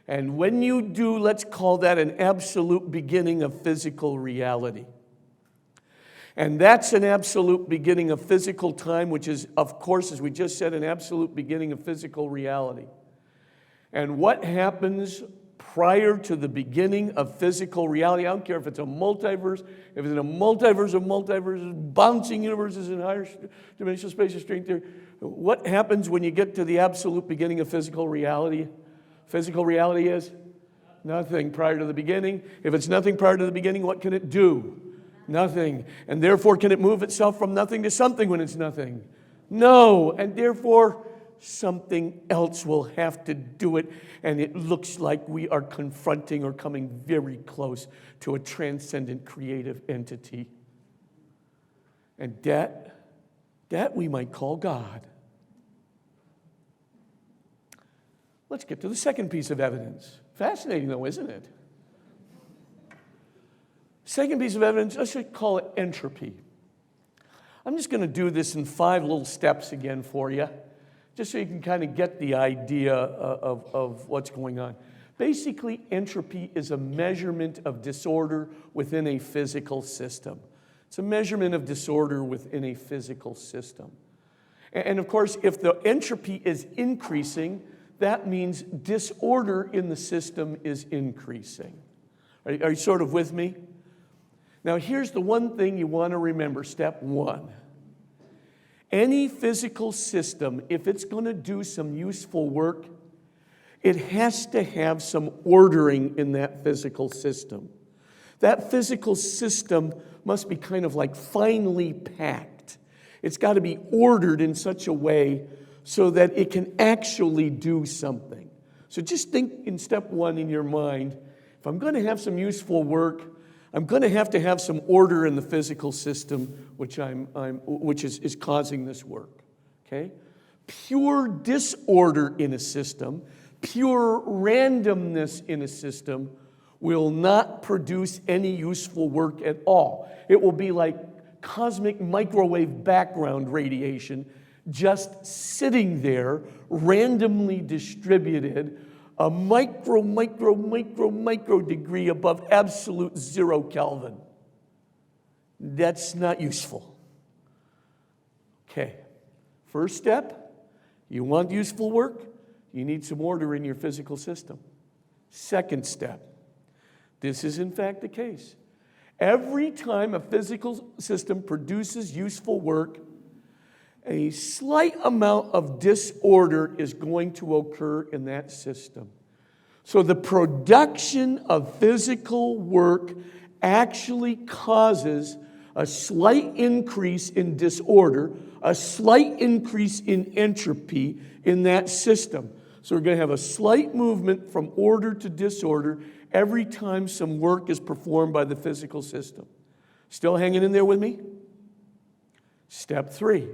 S1: And when you do, let's call that an absolute beginning of physical reality. And that's an absolute beginning of physical time, which is, of course, as we just said, an absolute beginning of physical reality. And what happens prior to the beginning of physical reality? I don't care if it's a multiverse, if it's in a multiverse of multiverses, bouncing universes in higher dimensional space and string theory. What happens when you get to the absolute beginning of physical reality? Physical reality is nothing prior to the beginning. If it's nothing prior to the beginning, what can it do? Nothing. And therefore, can it move itself from nothing to something when it's nothing? No. And therefore, something else will have to do it. And it looks like we are confronting or coming very close to a transcendent creative entity. And that we might call God. Let's get to the second piece of evidence. Fascinating though, isn't it? Second piece of evidence, let's just call it entropy. I'm just going to do this in 5 little steps again for you, just so you can kind of get the idea of what's going on. Basically, entropy is a measurement of disorder within a physical system. It's a measurement of disorder within a physical system. And of course, if the entropy is increasing, that means disorder in the system is increasing. Are you sort of with me? Now, here's the one thing you want to remember, step 1. Any physical system, if it's going to do some useful work, it has to have some ordering in that physical system. That physical system must be kind of like finely packed. It's got to be ordered in such a way so that it can actually do something. So just think in step 1 in your mind, if I'm going to have some useful work, I'm going to have some order in the physical system, which is causing this work. Okay? Pure disorder in a system, pure randomness in a system will not produce any useful work at all. It will be like cosmic microwave background radiation just sitting there, randomly distributed, a micro degree above absolute 0 Kelvin. That's not useful. Okay, first step, you want useful work, you need some order in your physical system. Second step, this is in fact the case. Every time a physical system produces useful work, a slight amount of disorder is going to occur in that system. So the production of physical work actually causes a slight increase in disorder, a slight increase in entropy in that system. So we're going to have a slight movement from order to disorder every time some work is performed by the physical system. Still hanging in there with me? Step 3.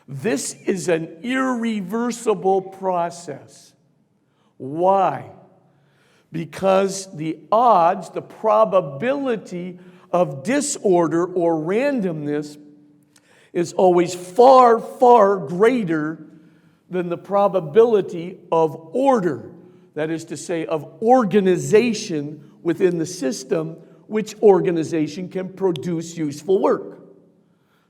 S1: This is an irreversible process. Why? Because the odds, the probability of disorder or randomness is always far, far greater than the probability of order. That is to say, of organization within the system, which organization can produce useful work.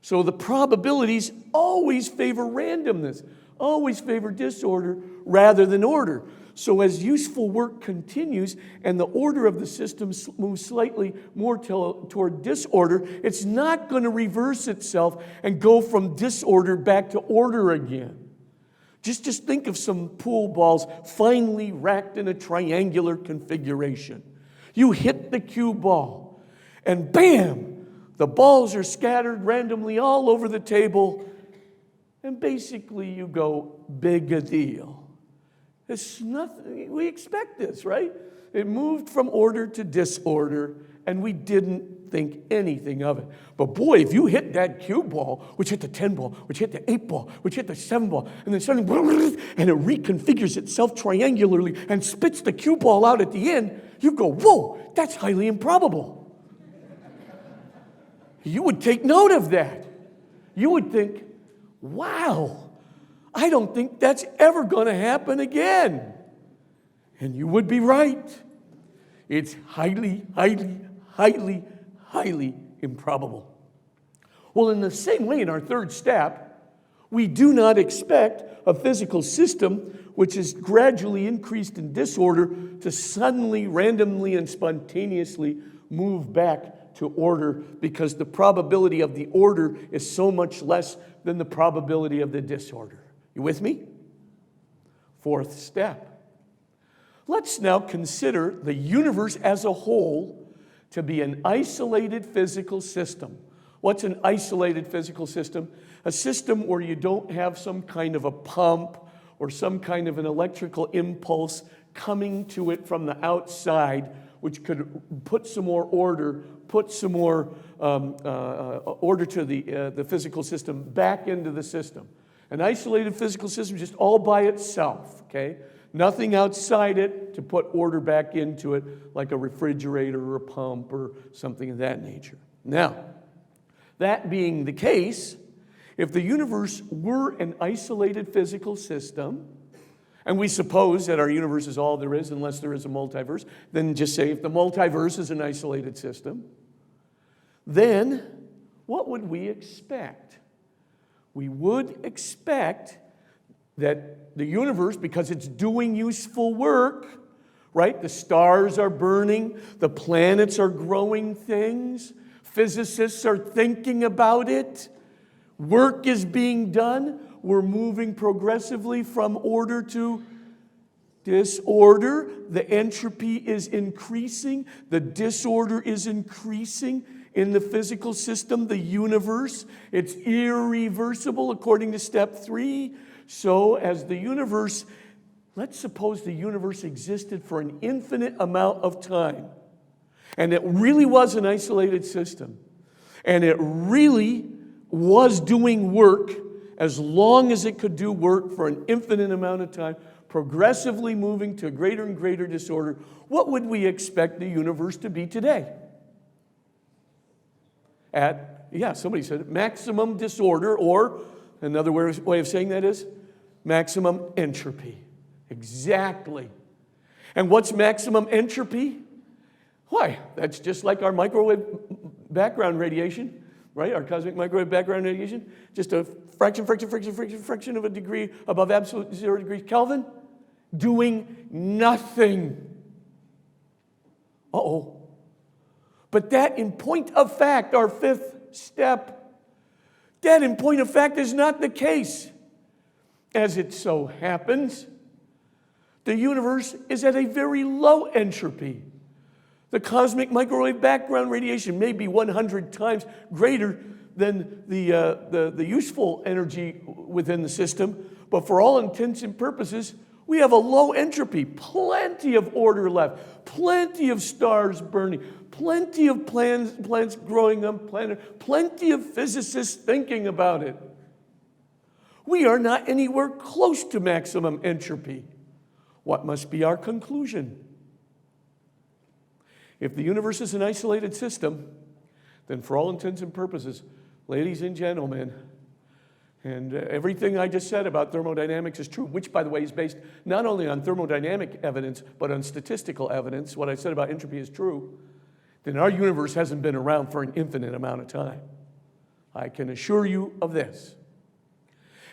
S1: So the probabilities always favor randomness, always favor disorder rather than order. So as useful work continues and the order of the system moves slightly more toward disorder, it's not going to reverse itself and go from disorder back to order again. Just think of some pool balls finely racked in a triangular configuration. You hit the cue ball, and bam! The balls are scattered randomly all over the table, and basically you go, big a deal. It's nothing. We expect this, right? It moved from order to disorder, and we didn't think anything of it. But boy, if you hit that cue ball, which hit the 10 ball, which hit the 8 ball, which hit the 7 ball, and then suddenly, and it reconfigures itself triangularly and spits the cue ball out at the end, you go, whoa, that's highly improbable. You would take note of that. You would think, wow, I don't think that's ever going to happen again. And you would be right. It's highly, highly, highly, highly improbable. Well, in the same way, in our third step, we do not expect a physical system which is gradually increased in disorder to suddenly, randomly, and spontaneously move back to order, because the probability of the order is so much less than the probability of the disorder. You with me? Fourth step. Let's now consider the universe as a whole to be an isolated physical system. What's an isolated physical system? A system where you don't have some kind of a pump or some kind of an electrical impulse coming to it from the outside, which could put some more order, put some more order to the physical system back into the system. An isolated physical system just all by itself, okay? Nothing outside it to put order back into it, like a refrigerator or a pump or something of that nature. Now, that being the case, if the universe were an isolated physical system, and we suppose that our universe is all there is unless there is a multiverse, then just say if the multiverse is an isolated system, then what would we expect? We would expect that the universe, because it's doing useful work, right? The stars are burning, the planets are growing things, physicists are thinking about it, work is being done, we're moving progressively from order to disorder. The entropy is increasing, the disorder is increasing in the physical system, the universe. It's irreversible according to step 3. So as the universe, let's suppose the universe existed for an infinite amount of time, and it really was an isolated system, and it really was doing work as long as it could do work for an infinite amount of time, progressively moving to greater and greater disorder, what would we expect the universe to be today? Somebody said it, maximum disorder, or another way of saying that is maximum entropy. Exactly. And what's maximum entropy? Why, that's just like our microwave background radiation, right? Our cosmic microwave background radiation. Just a fraction of a degree above absolute 0 degrees Kelvin, doing nothing. Uh-oh. But that, in point of fact, our fifth step, that in point of fact is not the case. As it so happens, the universe is at a very low entropy. The cosmic microwave background radiation may be 100 times greater than the useful energy within the system, but for all intents and purposes, we have a low entropy, plenty of order left, plenty of stars burning, plenty of plants growing on planet, plenty of physicists thinking about it. We are not anywhere close to maximum entropy. What must be our conclusion? If the universe is an isolated system, then for all intents and purposes, ladies and gentlemen, and everything I just said about thermodynamics is true, which, by the way, is based not only on thermodynamic evidence, but on statistical evidence. What I said about entropy is true. Then our universe hasn't been around for an infinite amount of time. I can assure you of this.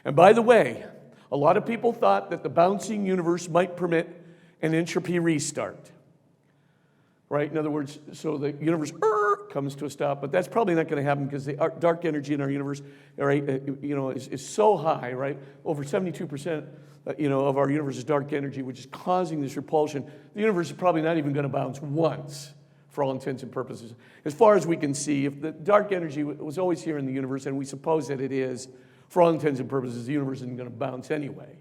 S1: And by the way, a lot of people thought that the bouncing universe might permit an entropy restart. Right? In other words, so the universe comes to a stop, but that's probably not going to happen because the dark energy in our universe, right, is so high, right? Over 72%, of our universe is dark energy, which is causing this repulsion. The universe is probably not even going to bounce once, for all intents and purposes. As far as we can see, if the dark energy was always here in the universe, and we suppose that it is, for all intents and purposes, the universe isn't going to bounce anyway.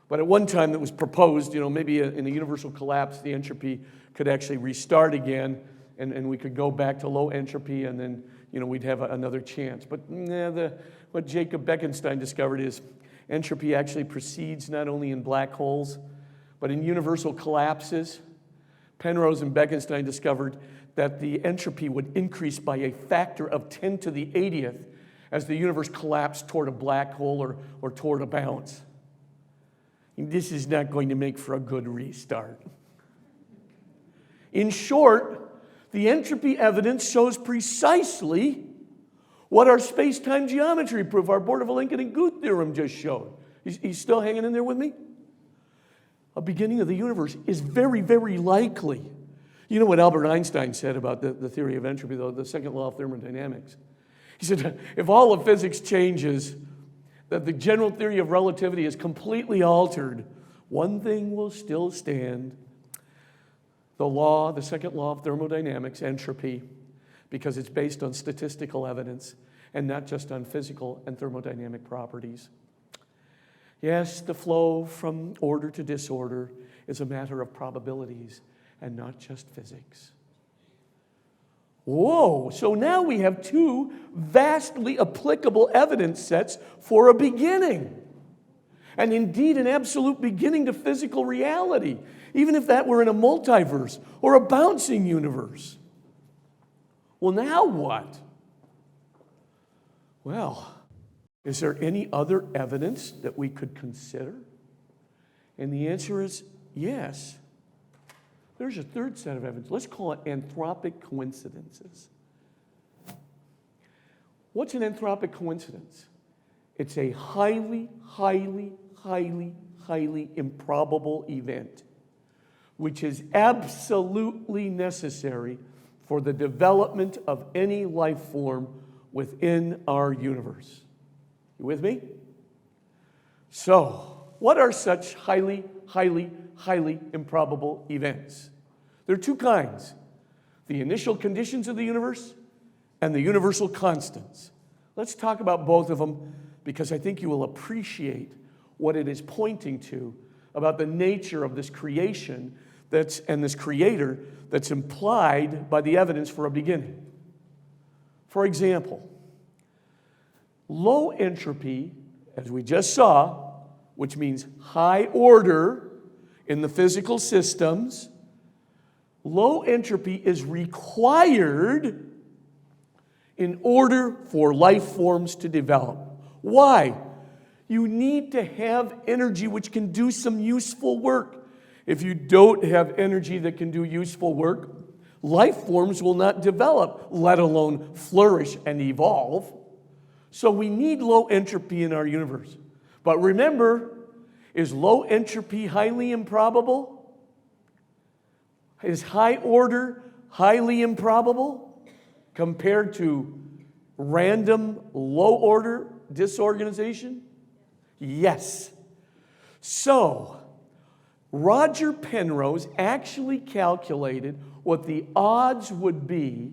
S1: But at one time it was proposed, maybe in a universal collapse, the entropy could actually restart again, and we could go back to low entropy, and then, we'd have another chance. But what Jacob Bekenstein discovered is entropy actually proceeds not only in black holes, but in universal collapses. Penrose and Bekenstein discovered that the entropy would increase by a factor of 10 to the 80th as the universe collapsed toward a black hole or toward a bounce. This is not going to make for a good restart. In short, the entropy evidence shows precisely what our space-time geometry proof, our Borda-Vilenkin and Guth theorem just showed. He's still hanging in there with me? A beginning of the universe is very, very likely. You know what Albert Einstein said about the theory of entropy, though, the second law of thermodynamics? He said, if all of physics changes, that the general theory of relativity is completely altered, one thing will still stand. The second law of thermodynamics, entropy, because it's based on statistical evidence and not just on physical and thermodynamic properties. Yes, the flow from order to disorder is a matter of probabilities and not just physics. Whoa, so now we have two vastly applicable evidence sets for a beginning. And indeed, an absolute beginning to physical reality, even if that were in a multiverse or a bouncing universe. Well, now what? Well, is there any other evidence that we could consider? And the answer is yes. There's a third set of evidence. Let's call it anthropic coincidences. What's an anthropic coincidence? It's a highly, highly, highly, highly improbable event, which is absolutely necessary for the development of any life form within our universe. You with me? So, what are such highly, highly, highly improbable events? There are two kinds: the initial conditions of the universe and the universal constants. Let's talk about both of them, because I think you will appreciate what it is pointing to about the nature of this creation and this creator that's implied by the evidence for a beginning. For example, low entropy, as we just saw, which means high order in the physical systems, low entropy is required in order for life forms to develop. Why? You need to have energy which can do some useful work. If you don't have energy that can do useful work, life forms will not develop, let alone flourish and evolve. So we need low entropy in our universe. But remember, is low entropy highly improbable? Is high order highly improbable compared to random low order disorganization? Yes. So, Roger Penrose actually calculated what the odds would be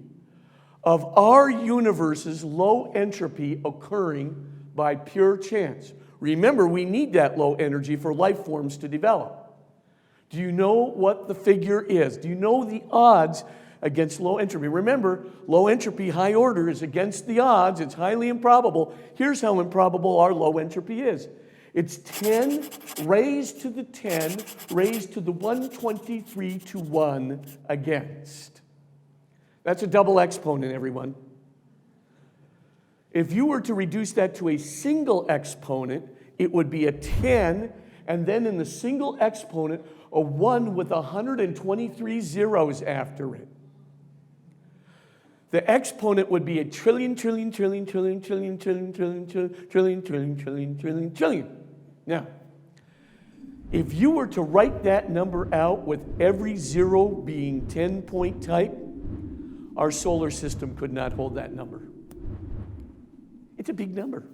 S1: of our universe's low entropy occurring by pure chance. Remember, we need that low energy for life forms to develop. Do you know what the figure is? Do you know the odds against low entropy? Remember, low entropy, high order, is against the odds. It's highly improbable. Here's how improbable our low entropy is. It's 10 raised to the 10 raised to the 123 to 1 against. That's a double exponent, everyone. If you were to reduce that to a single exponent, it would be a 10, and then in the single exponent, a 1 with 123 zeros after it. The exponent would be a trillion, trillion, trillion, trillion, trillion, trillion, trillion, trillion, trillion, trillion, trillion, trillion, trillion. Now, if you were to write that number out with every zero being 10-point type, our solar system could not hold that number. It's a big number.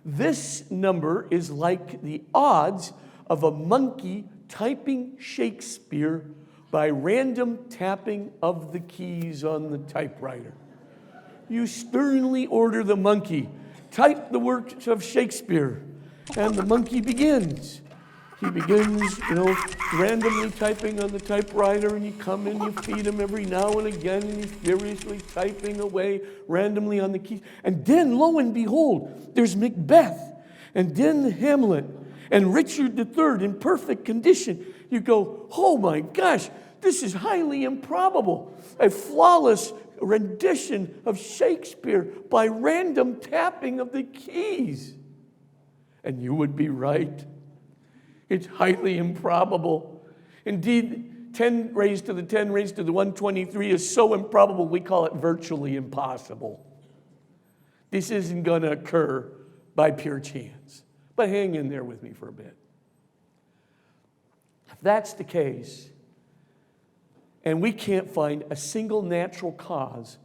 S1: This number is like the odds of a monkey typing Shakespeare by random tapping of the keys on the typewriter. You sternly order the monkey, type the works of Shakespeare, And the monkey begins. He begins, randomly typing on the typewriter, and you come in, you feed him every now and again, and he's furiously typing away randomly on the keys. And then, lo and behold, there's Macbeth, and then Hamlet, and Richard III in perfect condition. You go, oh my gosh, this is highly improbable. A flawless rendition of Shakespeare by random tapping of the keys. And you would be right. It's highly improbable. Indeed, 10 raised to the 10 raised to the 123 is so improbable we call it virtually impossible. This isn't going to occur by pure chance. But hang in there with me for a bit. If that's the case, and we can't find a single natural cause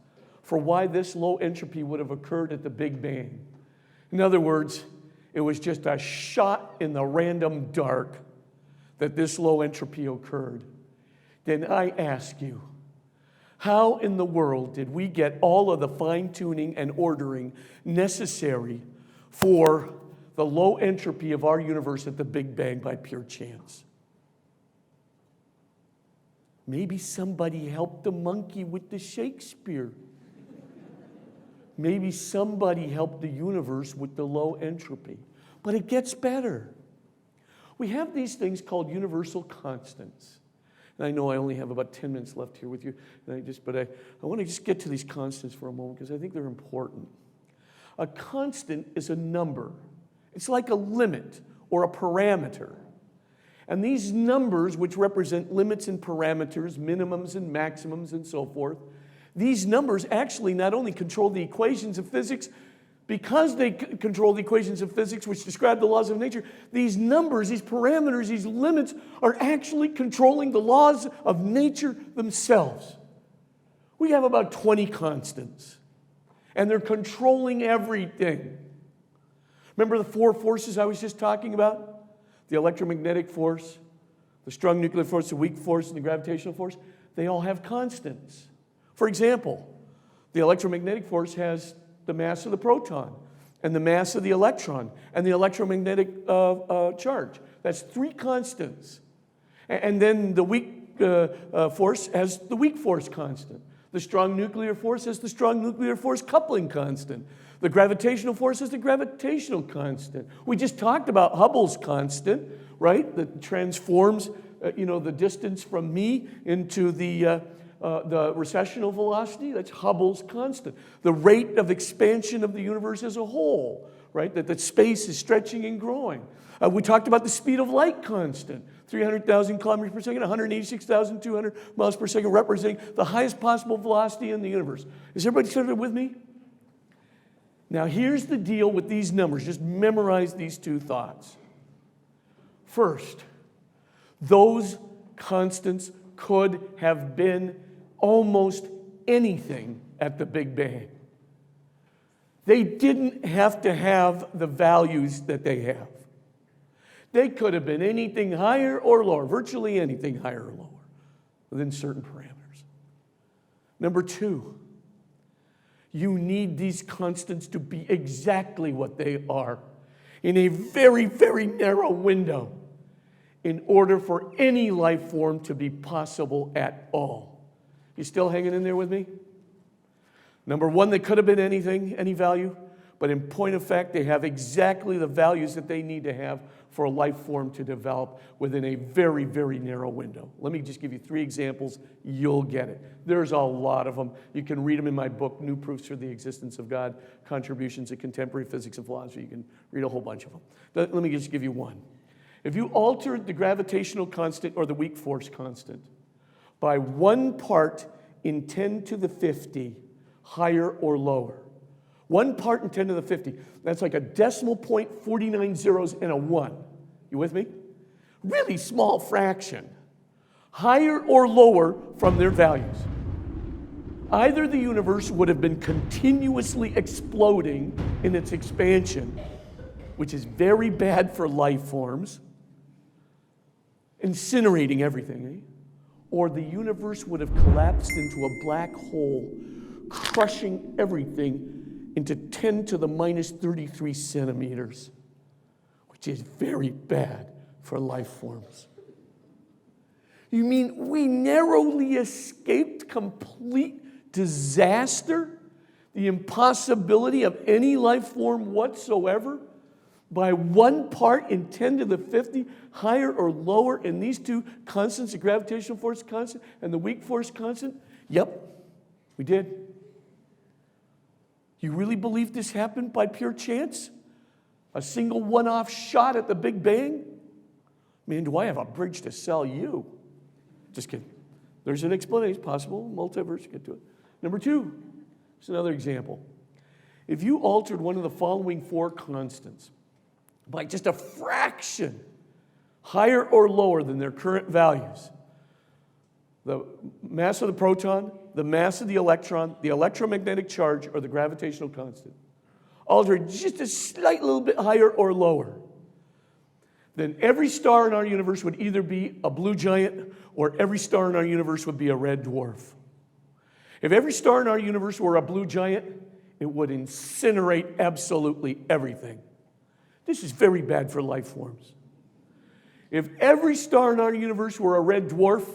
S1: for why this low entropy would have occurred at the Big Bang. In other words, it was just a shot in the random dark that this low entropy occurred. Then I ask you, how in the world did we get all of the fine-tuning and ordering necessary for the low entropy of our universe at the Big Bang by pure chance? Maybe somebody helped the monkey with the Shakespeare. Maybe somebody helped the universe with the low entropy. But it gets better. We have these things called universal constants. And I know I only have about 10 minutes left here with you, but I want to just get to these constants for a moment because I think they're important. A constant is a number. It's like a limit or a parameter. And these numbers, which represent limits and parameters, minimums and maximums and so forth, these numbers actually not only control the equations of physics, because they control the equations of physics which describe the laws of nature, these numbers, these parameters, these limits are actually controlling the laws of nature themselves. We have about 20 constants, and they're controlling everything. Remember the four forces I was just talking about? The electromagnetic force, the strong nuclear force, the weak force, and the gravitational force. They all have constants. For example, the electromagnetic force has the mass of the proton and the mass of the electron and the electromagnetic charge. That's three constants. And then the weak force has the weak force constant. The strong nuclear force has the strong nuclear force coupling constant. The gravitational force is the gravitational constant. We just talked about Hubble's constant, right? That transforms, the distance from me into the recessional velocity. That's Hubble's constant. The rate of expansion of the universe as a whole, right? That space is stretching and growing. We talked about the speed of light constant. 300,000 kilometers per second, 186,200 miles per second, representing the highest possible velocity in the universe. Is everybody started with me? Now, here's the deal with these numbers. Just memorize these two thoughts. First, those constants could have been almost anything at the Big Bang. They didn't have to have the values that they have. They could have been anything higher or lower, virtually anything higher or lower within certain parameters. Number two, you need these constants to be exactly what they are in a very, very narrow window in order for any life form to be possible at all. You still hanging in there with me? Number one, they could have been anything, any value, but in point of fact, they have exactly the values that they need to have for a life form to develop within a very, very narrow window. Let me just give you 3 examples. You'll get it. There's a lot of them. You can read them in my book, New Proofs for the Existence of God, Contributions to Contemporary Physics and Philosophy. You can read a whole bunch of them. Let me just give you one. If you altered the gravitational constant or the weak force constant by 1 part in 10 to the 50, higher or lower, 1 part in 10 to the 50. That's like a decimal point, 49 zeros, and a 1. You with me? Really small fraction. Higher or lower from their values. Either the universe would have been continuously exploding in its expansion, which is very bad for life forms, incinerating everything, or the universe would have collapsed into a black hole, crushing everything into 10 to the minus 33 centimeters, which which is very bad for life forms. You mean we narrowly escaped complete disaster, the impossibility of any life form whatsoever, by 1 part in 10 to the 50, higher or lower in these two constants, the gravitational force constant and the weak force constant? Yep, we did. You really believe this happened by pure chance? A single one-off shot at the Big Bang? Man, do I have a bridge to sell you? Just kidding. There's an explanation, possible multiverse, get to it. Number 2, here's another example. If you altered one of the following 4 constants by just a fraction higher or lower than their current values, the mass of the proton, the mass of the electron, the electromagnetic charge, or the gravitational constant, altered just a slight little bit higher or lower, then every star in our universe would either be a blue giant or every star in our universe would be a red dwarf. If every star in our universe were a blue giant, it would incinerate absolutely everything. This is very bad for life forms. If every star in our universe were a red dwarf,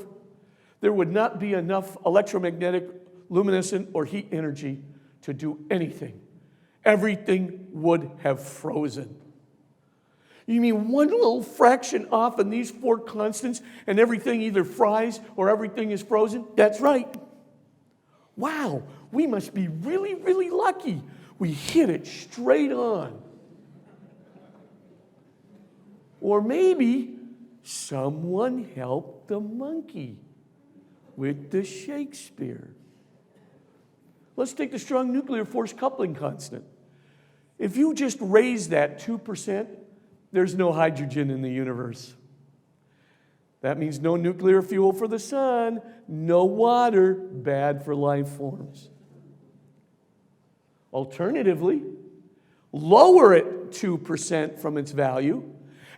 S1: there would not be enough electromagnetic, luminescent, or heat energy to do anything. Everything would have frozen. You mean one little fraction off in these 4 constants and everything either fries or everything is frozen? That's right. Wow, we must be really, really lucky. We hit it straight on. Or maybe someone helped the monkey with the Shakespeare. Let's take the strong nuclear force coupling constant. If you just raise that 2%, there's no hydrogen in the universe. That means no nuclear fuel for the sun, no water, bad for life forms. Alternatively, lower it 2% from its value,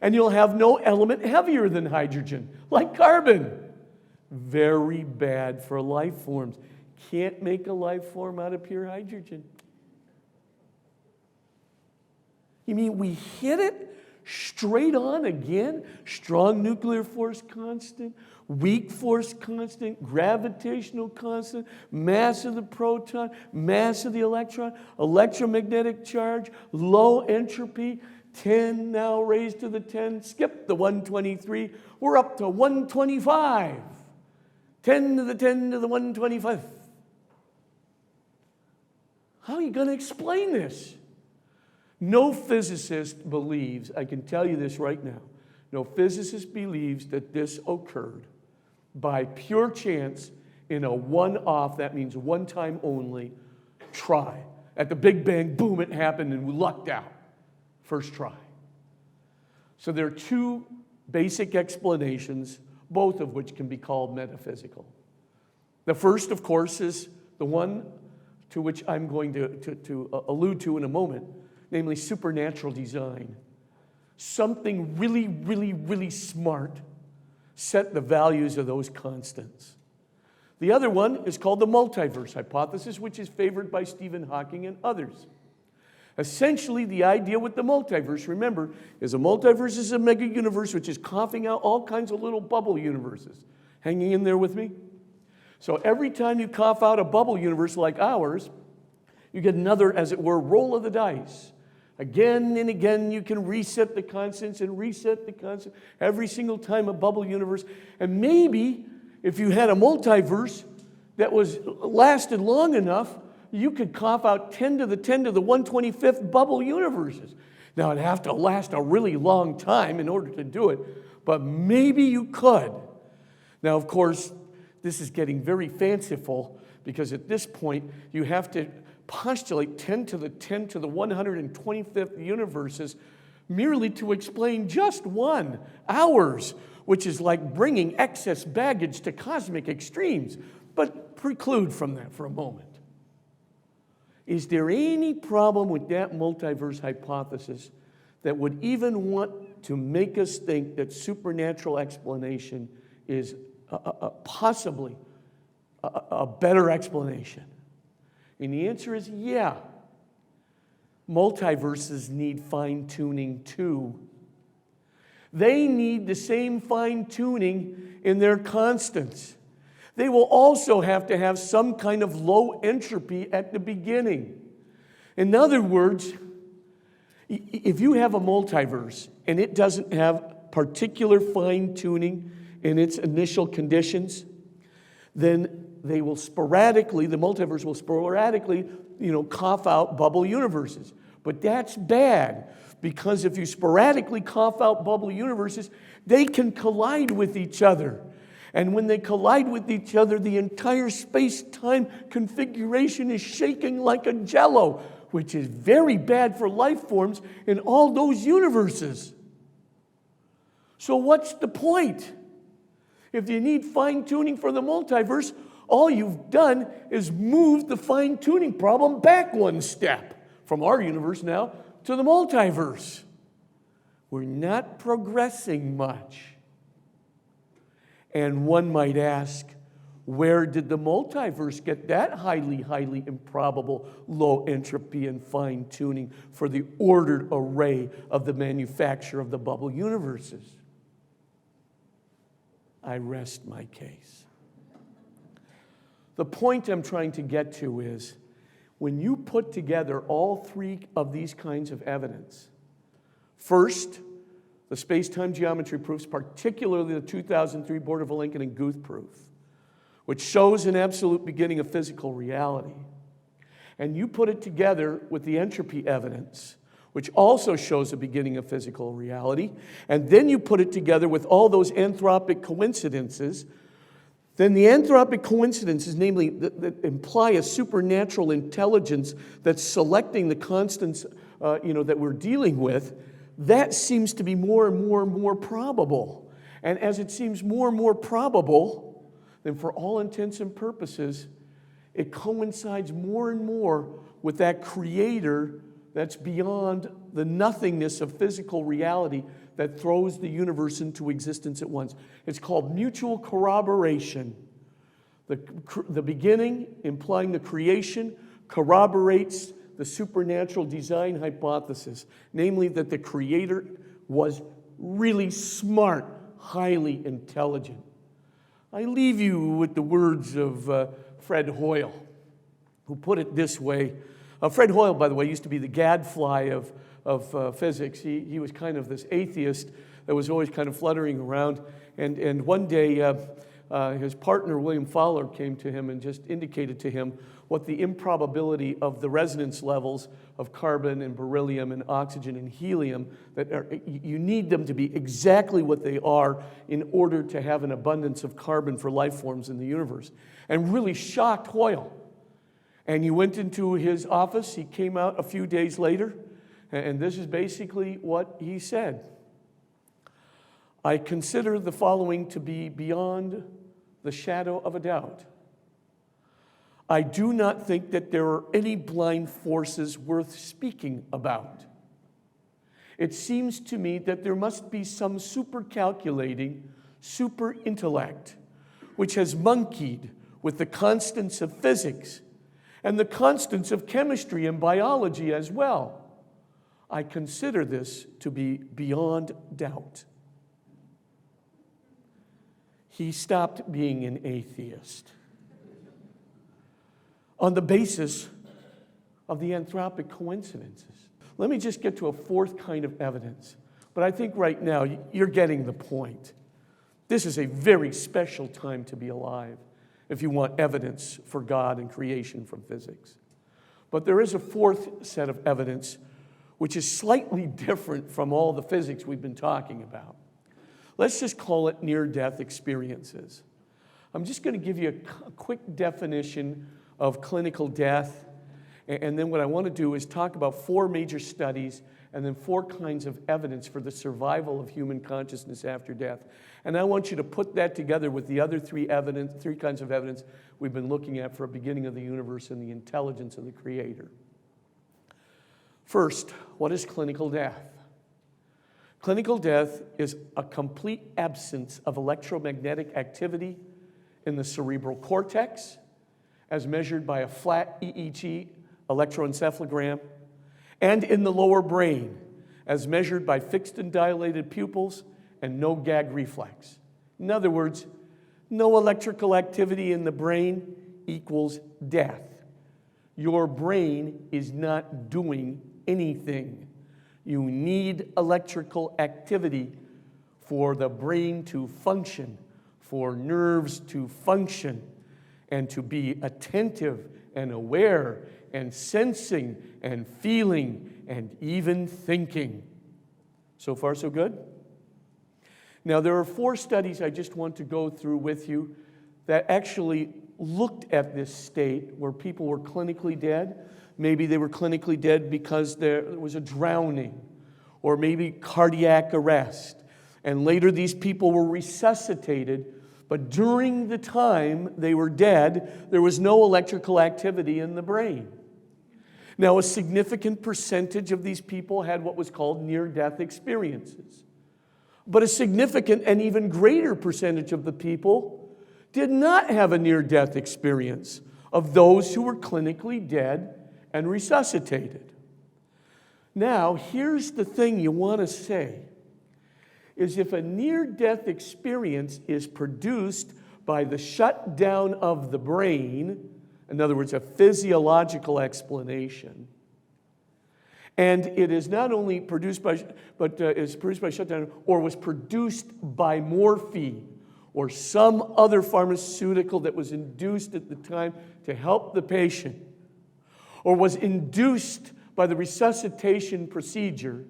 S1: and you'll have no element heavier than hydrogen, like carbon. Very bad for life forms. Can't make a life form out of pure hydrogen. You mean we hit it straight on again? Strong nuclear force constant, weak force constant, gravitational constant, mass of the proton, mass of the electron, electromagnetic charge, low entropy, 10 now raised to the 10, skip the 123, we're up to 125. 10 to the 10 to the 125. How are you going to explain this? No physicist believes, I can tell you this right now, no physicist believes that this occurred by pure chance in a one-off, that means one time only, try. At the Big Bang, boom, it happened and we lucked out. First try. So there are 2 basic explanations, both of which can be called metaphysical. The first, of course, is the one to which I'm going to allude to in a moment, namely supernatural design. Something really, really, really smart set the values of those constants. The other one is called the multiverse hypothesis, which is favored by Stephen Hawking and others. Essentially, the idea with the multiverse, remember, is a multiverse is a mega universe which is coughing out all kinds of little bubble universes. Hanging in there with me? So every time you cough out a bubble universe like ours, you get another, as it were, roll of the dice. Again and again, you can reset the constants and reset the constant every single time a bubble universe. And maybe if you had a multiverse that lasted long enough, you could cough out 10 to the 10 to the 125th bubble universes. Now, it'd have to last a really long time in order to do it, but maybe you could. Now, of course, this is getting very fanciful because at this point, you have to postulate 10 to the 10 to the 125th universes merely to explain just one, ours, which is like bringing excess baggage to cosmic extremes. But preclude from that for a moment. Is there any problem with that multiverse hypothesis that would even want to make us think that supernatural explanation is possibly a better explanation? And the answer is yeah. Multiverses need fine-tuning too. They need the same fine-tuning in their constants. They will also have to have some kind of low entropy at the beginning. In other words, if you have a multiverse and it doesn't have particular fine-tuning in its initial conditions, then the multiverse will sporadically, cough out bubble universes. But that's bad, because if you sporadically cough out bubble universes, they can collide with each other. And when they collide with each other, the entire space-time configuration is shaking like a jello, which is very bad for life forms in all those universes. So what's the point? If you need fine-tuning for the multiverse, all you've done is move the fine-tuning problem back one step from our universe now to the multiverse. We're not progressing much. And one might ask, where did the multiverse get that highly, highly improbable low entropy and fine-tuning for the ordered array of the manufacture of the bubble universes? I rest my case. The point I'm trying to get to is, when you put together all three of these kinds of evidence, first, the space-time geometry proofs, particularly the 2003 Borda-Vilenkin and Guth proof, which shows an absolute beginning of physical reality, and you put it together with the entropy evidence, which also shows a beginning of physical reality, and then you put it together with all those anthropic coincidences, then the anthropic coincidences, namely, that imply a supernatural intelligence that's selecting the constants that we're dealing with, that seems to be more and more and more probable. And as it seems more and more probable, then for all intents and purposes, it coincides more and more with that creator that's beyond the nothingness of physical reality that throws the universe into existence at once. It's called mutual corroboration. The beginning, implying the creation, corroborates the supernatural design hypothesis, namely that the creator was really smart, highly intelligent. I leave you with the words of Fred Hoyle, who put it this way. Fred Hoyle, by the way, used to be the gadfly of physics. He was kind of this atheist that was always kind of fluttering around. And one day, his partner, William Fowler, came to him and just indicated to him what the improbability of the resonance levels of carbon and beryllium and oxygen and helium, you need them to be exactly what they are in order to have an abundance of carbon for life forms in the universe. And really shocked Hoyle. And he went into his office. He came out a few days later, and this is basically what he said. I consider the following to be beyond the shadow of a doubt. I do not think that there are any blind forces worth speaking about. It seems to me that there must be some super-calculating, super-intellect, which has monkeyed with the constants of physics and the constants of chemistry and biology as well. I consider this to be beyond doubt. He stopped being an atheist on the basis of the anthropic coincidences. Let me just get to a fourth kind of evidence. But I think right now you're getting the point. This is a very special time to be alive if you want evidence for God and creation from physics. But there is a fourth set of evidence which is slightly different from all the physics we've been talking about. Let's just call it near-death experiences. I'm just going to give you a quick definition of clinical death, and then what I want to do is talk about four major studies and then four kinds of evidence for the survival of human consciousness after death. And I want you to put that together with the other three kinds of evidence we've been looking at for a beginning of the universe and the intelligence of the Creator. First, what is clinical death? Clinical death is a complete absence of electromagnetic activity in the cerebral cortex, as measured by a flat EEG electroencephalogram, and in the lower brain, as measured by fixed and dilated pupils and no gag reflex. In other words, no electrical activity in the brain equals death. Your brain is not doing anything. You need electrical activity for the brain to function, for nerves to function, and to be attentive and aware and sensing and feeling and even thinking. So far, so good? Now, there are 4 studies I just want to go through with you that actually looked at this state where people were clinically dead. Maybe they were clinically dead because there was a drowning, or maybe cardiac arrest. And later these people were resuscitated, but during the time they were dead, there was no electrical activity in the brain. Now, a significant percentage of these people had what was called near-death experiences. But a significant and even greater percentage of the people did not have a near-death experience of those who were clinically dead and resuscitated. Now, here's the thing you want to say, is if a near-death experience is produced by the shutdown of the brain, in other words, a physiological explanation, and it is not only produced by, but is produced by shutdown, or was produced by morphine, or some other pharmaceutical that was induced at the time to help the patient, or was induced by the resuscitation procedure,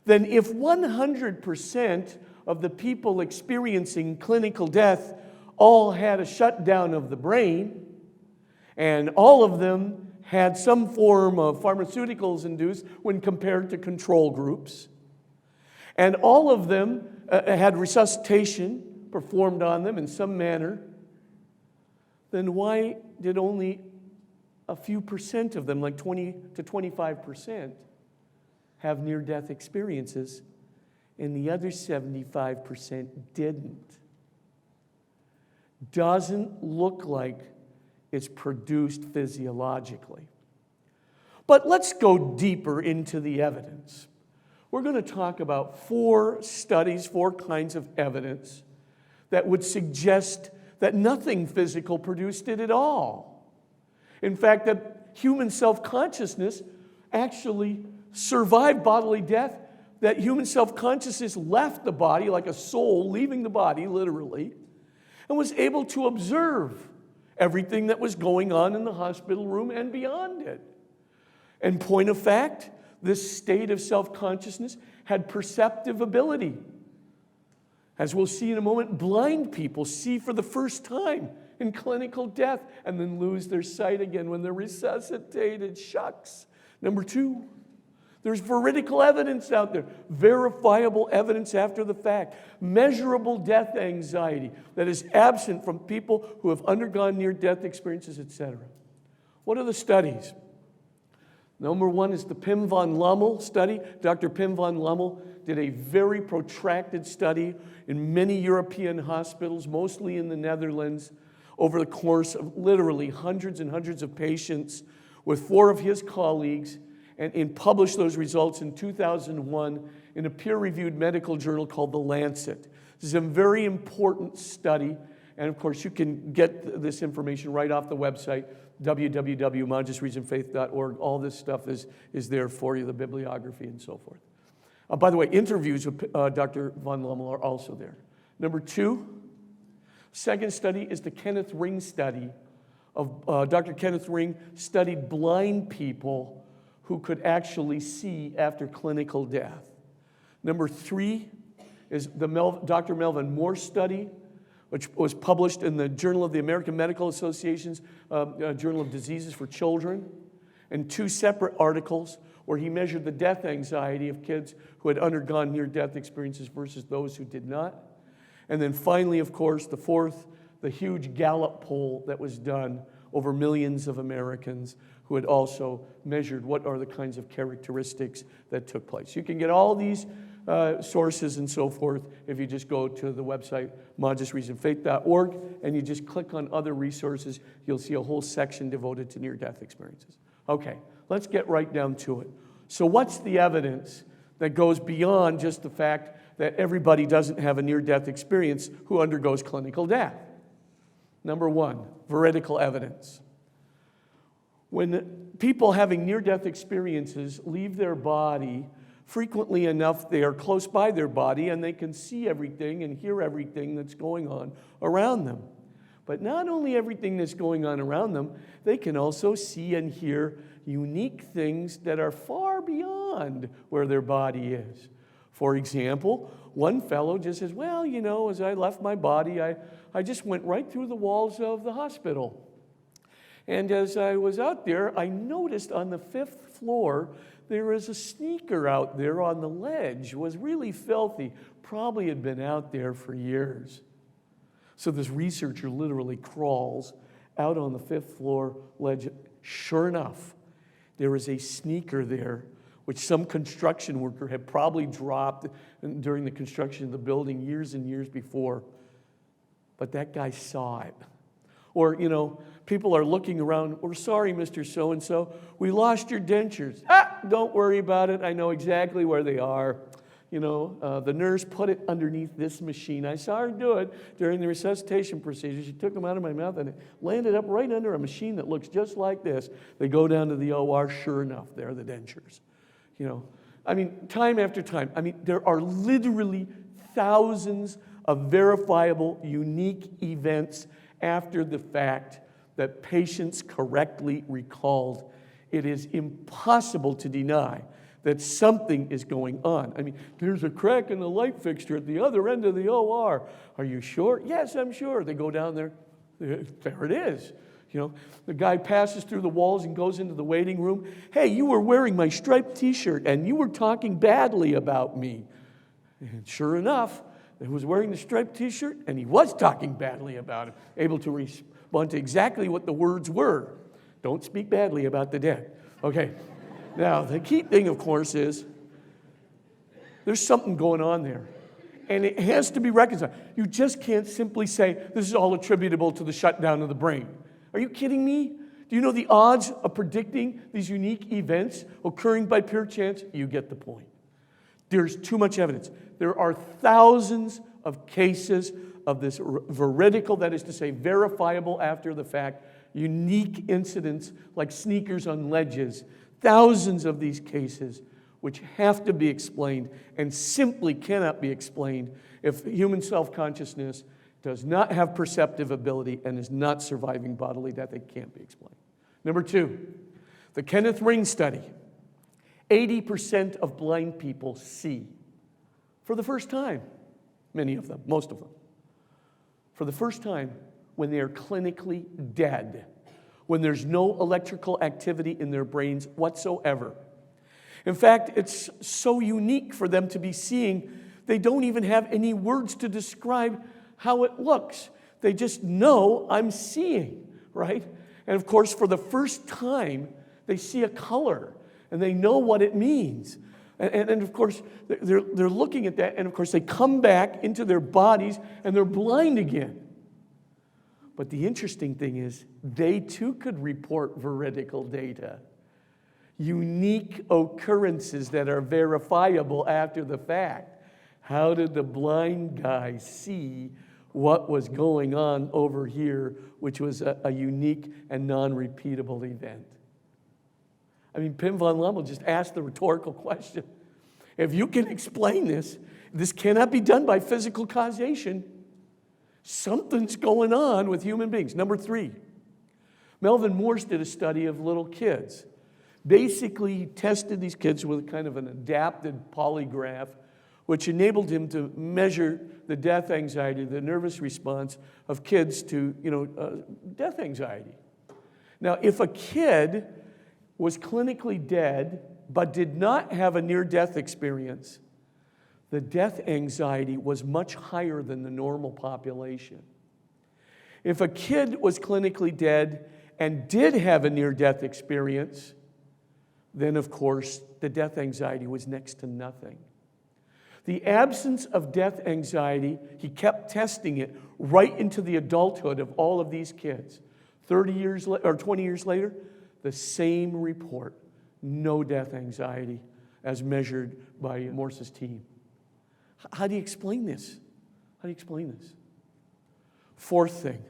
S1: then if 100% of the people experiencing clinical death all had a shutdown of the brain, and all of them had some form of pharmaceuticals induced when compared to control groups, and all of them had resuscitation performed on them in some manner, then why did only a few percent of them, like 20 to 25%, have near-death experiences, and the other 75% didn't? Doesn't look like it's produced physiologically. But let's go deeper into the evidence. We're going to talk about 4 studies, 4 kinds of evidence that would suggest that nothing physical produced it at all. In fact, that human self-consciousness actually survived bodily death, that human self-consciousness left the body like a soul leaving the body, literally, and was able to observe everything that was going on in the hospital room and beyond it. And point of fact, this state of self-consciousness had perceptive ability. As we'll see in a moment, blind people see for the first time in clinical death and then lose their sight again when they're resuscitated. Shucks. Number 2, there's veridical evidence out there, verifiable evidence after the fact, measurable death anxiety that is absent from people who have undergone near-death experiences, etc. What are the studies? Number 1 is the Pim van Lommel study. Dr. Pim van Lommel did a very protracted study in many European hospitals, mostly in the Netherlands, over the course of literally hundreds and hundreds of patients with 4 of his colleagues, and published those results in 2001 in a peer-reviewed medical journal called The Lancet. This is a very important study, and of course you can get this information right off the website, www.modusreasonfaith.org. All this stuff is there for you, the bibliography and so forth. By the way, interviews with Dr. van Lommel are also there. Number 2, second study is the Kenneth Ring study. Dr. Kenneth Ring studied blind people who could actually see after clinical death. Number 3 is the Dr. Melvin Moore study, which was published in the Journal of the American Medical Association's Journal of Diseases for Children, and 2 separate articles where he measured the death anxiety of kids who had undergone near-death experiences versus those who did not. And then finally, of course, the 4th, the huge Gallup poll that was done over millions of Americans who had also measured what are the kinds of characteristics that took place. You can get all these sources and so forth if you just go to the website modusreasonfaith.org and you just click on other resources. You'll see a whole section devoted to near-death experiences. Okay, let's get right down to it. So what's the evidence that goes beyond just the fact that everybody doesn't have a near-death experience who undergoes clinical death. Number one, veridical evidence. When people having near-death experiences leave their body, frequently enough they are close by their body and they can see everything and hear everything that's going on around them. But not only everything that's going on around them, they can also see and hear unique things that are far beyond where their body is. For example, one fellow just says, well, you know, as I left my body, I just went right through the walls of the hospital. And as I was out there, I noticed on the 5th floor, there was a sneaker out there on the ledge. It was really filthy. Probably had been out there for years. So this researcher literally crawls out on the 5th floor ledge. Sure enough, there was a sneaker there, which some construction worker had probably dropped during the construction of the building years and years before. But that guy saw it. Or, you know, people are looking around, we're sorry, Mr. So-and-so, we lost your dentures. Don't worry about it. I know exactly where they are. You know, the nurse put it underneath this machine. I saw her do it during the resuscitation procedure. She took them out of my mouth and it landed up right under a machine that looks just like this. They go down to the OR, sure enough, there are the dentures. You know, I mean, time after time. I mean, there are literally thousands of verifiable, unique events after the fact that patients correctly recalled. It is impossible to deny that something is going on. I mean, there's a crack in the light fixture at the other end of the OR. Are you sure? Yes, I'm sure. They go down there. There it is. You know, the guy passes through the walls and goes into the waiting room. Hey, you were wearing my striped t-shirt and you were talking badly about me. And sure enough, he was wearing the striped t-shirt and he was talking badly about him, able to respond to exactly what the words were. Don't speak badly about the dead. Okay. Now, the key thing, of course, is there's something going on there. And it has to be reconciled. You just can't simply say, this is all attributable to the shutdown of the brain. Are you kidding me? Do you know the odds of predicting these unique events occurring by pure chance? You get the point. There's too much evidence. There are thousands of cases of this veridical, that is to say, verifiable after the fact, unique incidents like sneakers on ledges. Thousands of these cases which have to be explained and simply cannot be explained if human self-consciousness does not have perceptive ability and is not surviving bodily death. It can't be explained. Number two, the Kenneth Ring study. 80% of blind people see for the first time, many of them, most of them, for the first time when they are clinically dead, when there's no electrical activity in their brains whatsoever. In fact, it's so unique for them to be seeing, they don't even have any words to describe how it looks. They just know I'm seeing, right? And of course, for the first time, they see a color and they know what it means. And of course, they're looking at that, and of course, they come back into their bodies and they're blind again. But the interesting thing is, they too could report veridical data. Unique occurrences that are verifiable after the fact. How did the blind guy see what was going on over here, which was a unique and non-repeatable event? I mean, Pim von Lommel just asked the rhetorical question. If you can explain this, this cannot be done by physical causation. Something's going on with human beings. Number three, Melvin Morse did a study of little kids. Basically, he tested these kids with kind of an adapted polygraph, which enabled him to measure the death anxiety, the nervous response of kids to, death anxiety. Now, if a kid was clinically dead but did not have a near-death experience, the death anxiety was much higher than the normal population. If a kid was clinically dead and did have a near-death experience, then of course the death anxiety was next to nothing. The absence of death anxiety, he kept testing it right into the adulthood of all of these kids. 30 years or 20 years later, the same report, no death anxiety as measured by Morse's team. How do you explain this? How do you explain this? Fourth thing,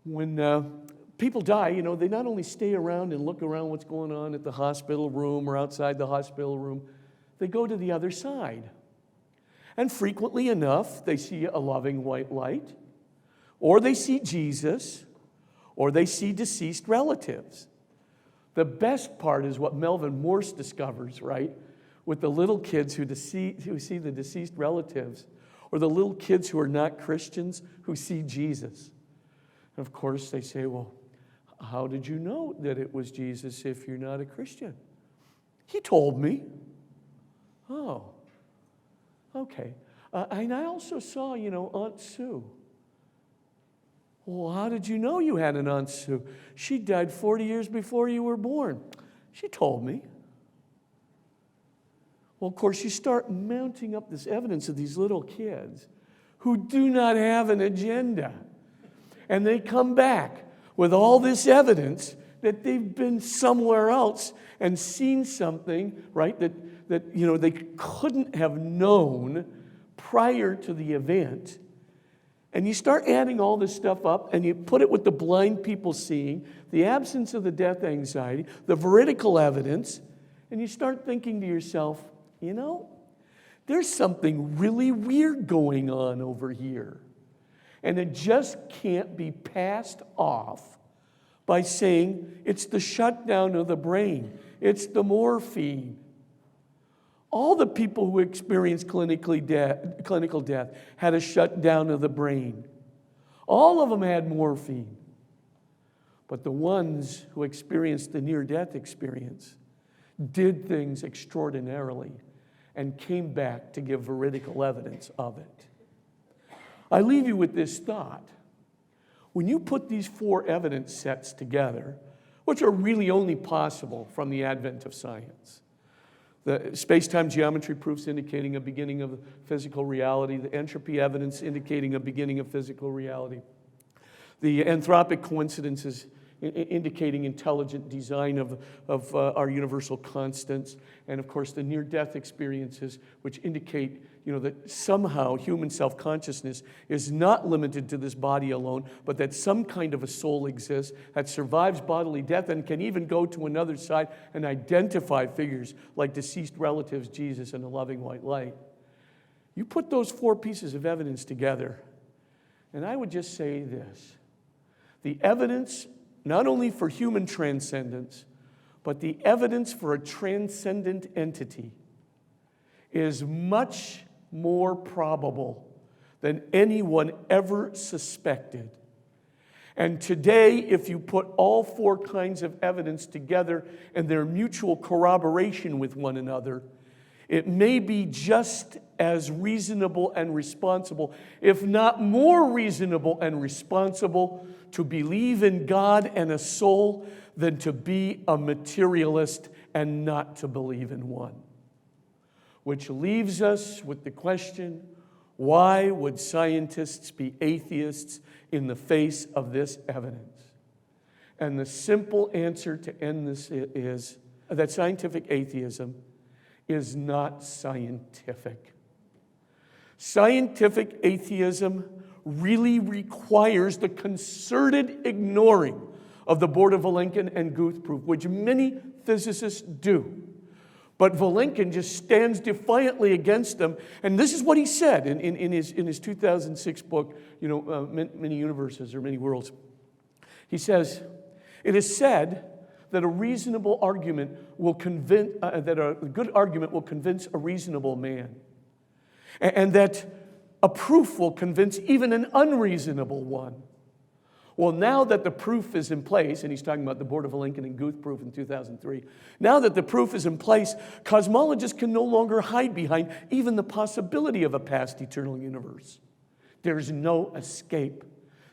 S1: when people die, they not only stay around and look around what's going on at the hospital room or outside the hospital room, they go to the other side. And frequently enough, they see a loving white light, or they see Jesus, or they see deceased relatives. The best part is what Melvin Morse discovers, right? With the little kids who see the deceased relatives, or the little kids who are not Christians who see Jesus. And of course, they say, well, how did you know that it was Jesus if you're not a Christian? He told me. Oh, okay. And I also saw, Aunt Sue. Well, how did you know you had an Aunt Sue? She died 40 years before you were born. She told me. Well, of course, you start mounting up this evidence of these little kids who do not have an agenda. And they come back with all this evidence that they've been somewhere else and seen something, right, that they couldn't have known prior to the event. And you start adding all this stuff up, and you put it with the blind people seeing, the absence of the death anxiety, the veridical evidence, and you start thinking to yourself, there's something really weird going on over here. And it just can't be passed off by saying it's the shutdown of the brain, it's the morphine. All the people who experienced clinical death had a shutdown of the brain. All of them had morphine. But the ones who experienced the near-death experience did things extraordinarily and came back to give veridical evidence of it. I leave you with this thought. When you put these four evidence sets together, which are really only possible from the advent of science, the space-time geometry proofs indicating a beginning of physical reality, the entropy evidence indicating a beginning of physical reality, the anthropic coincidences indicating intelligent design of our universal constants, and of course the near-death experiences which indicate that somehow human self-consciousness is not limited to this body alone, but that some kind of a soul exists that survives bodily death and can even go to another side and identify figures like deceased relatives, Jesus, and a loving white light. You put those four pieces of evidence together, and I would just say this. The evidence not only for human transcendence, but the evidence for a transcendent entity is much more probable than anyone ever suspected. And today, if you put all four kinds of evidence together and their mutual corroboration with one another, it may be just as reasonable and responsible, if not more reasonable and responsible, to believe in God and a soul than to be a materialist and not to believe in one. Which leaves us with the question, why would scientists be atheists in the face of this evidence? And the simple answer to end this is that scientific atheism is not scientific. Scientific atheism really requires the concerted ignoring of the Borda-Vilenkin and Guth proof, which many physicists do. But Vilenkin just stands defiantly against them. And this is what he said in his 2006 book, Many Universes or Many Worlds. He says, it is said that a reasonable argument will convince, that a good argument will convince a reasonable man. And that a proof will convince even an unreasonable one. Well, now that the proof is in place, and he's talking about the Borda-Vilenkin and Guth proof in 2003, now that the proof is in place, cosmologists can no longer hide behind even the possibility of a past eternal universe. There's no escape.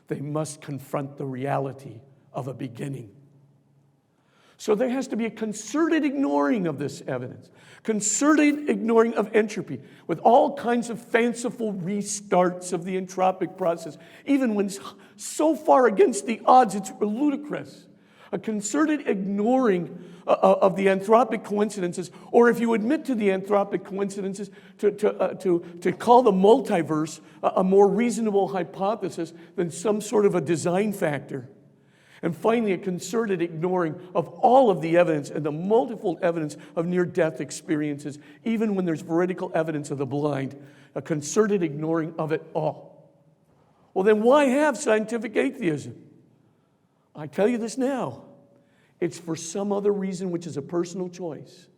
S1: They must confront the reality of a beginning. So there has to be a concerted ignoring of this evidence, concerted ignoring of entropy, with all kinds of fanciful restarts of the entropic process, even when it's so far against the odds, it's ludicrous. A concerted ignoring of the anthropic coincidences, or if you admit to the anthropic coincidences, to call the multiverse a more reasonable hypothesis than some sort of a design factor. And finally, a concerted ignoring of all of the evidence and the multiple evidence of near-death experiences, even when there's veridical evidence of the blind, a concerted ignoring of it all. Well, then why have scientific atheism? I tell you this now. It's for some other reason, which is a personal choice.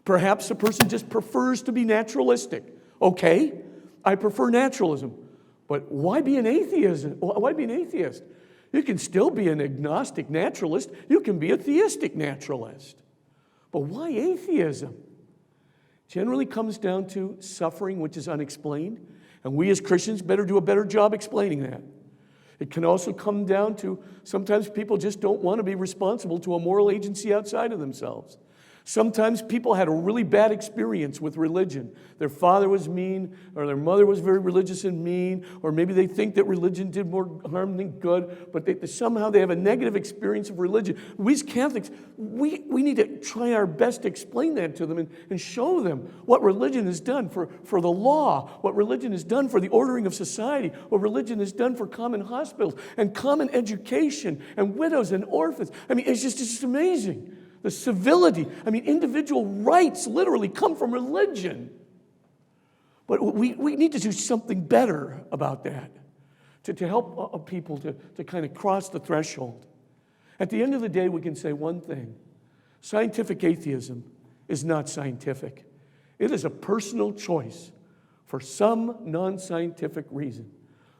S1: Perhaps a person just prefers to be naturalistic. Okay, I prefer naturalism. But why be an atheist? Why be an atheist? You can still be an agnostic naturalist. You can be a theistic naturalist. But why atheism? Generally comes down to suffering which is unexplained. And we as Christians better do a better job explaining that. It can also come down to sometimes people just don't want to be responsible to a moral agency outside of themselves. Sometimes people had a really bad experience with religion. Their father was mean, or their mother was very religious and mean, or maybe they think that religion did more harm than good, but somehow they have a negative experience of religion. We as Catholics, we need to try our best to explain that to them and show them what religion has done for the law, what religion has done for the ordering of society, what religion has done for common hospitals and common education and widows and orphans. I mean, it's just amazing. The civility, individual rights literally come from religion. But we need to do something better about that to help people to kind of cross the threshold. At the end of the day, we can say one thing. Scientific atheism is not scientific. It is a personal choice for some non-scientific reason,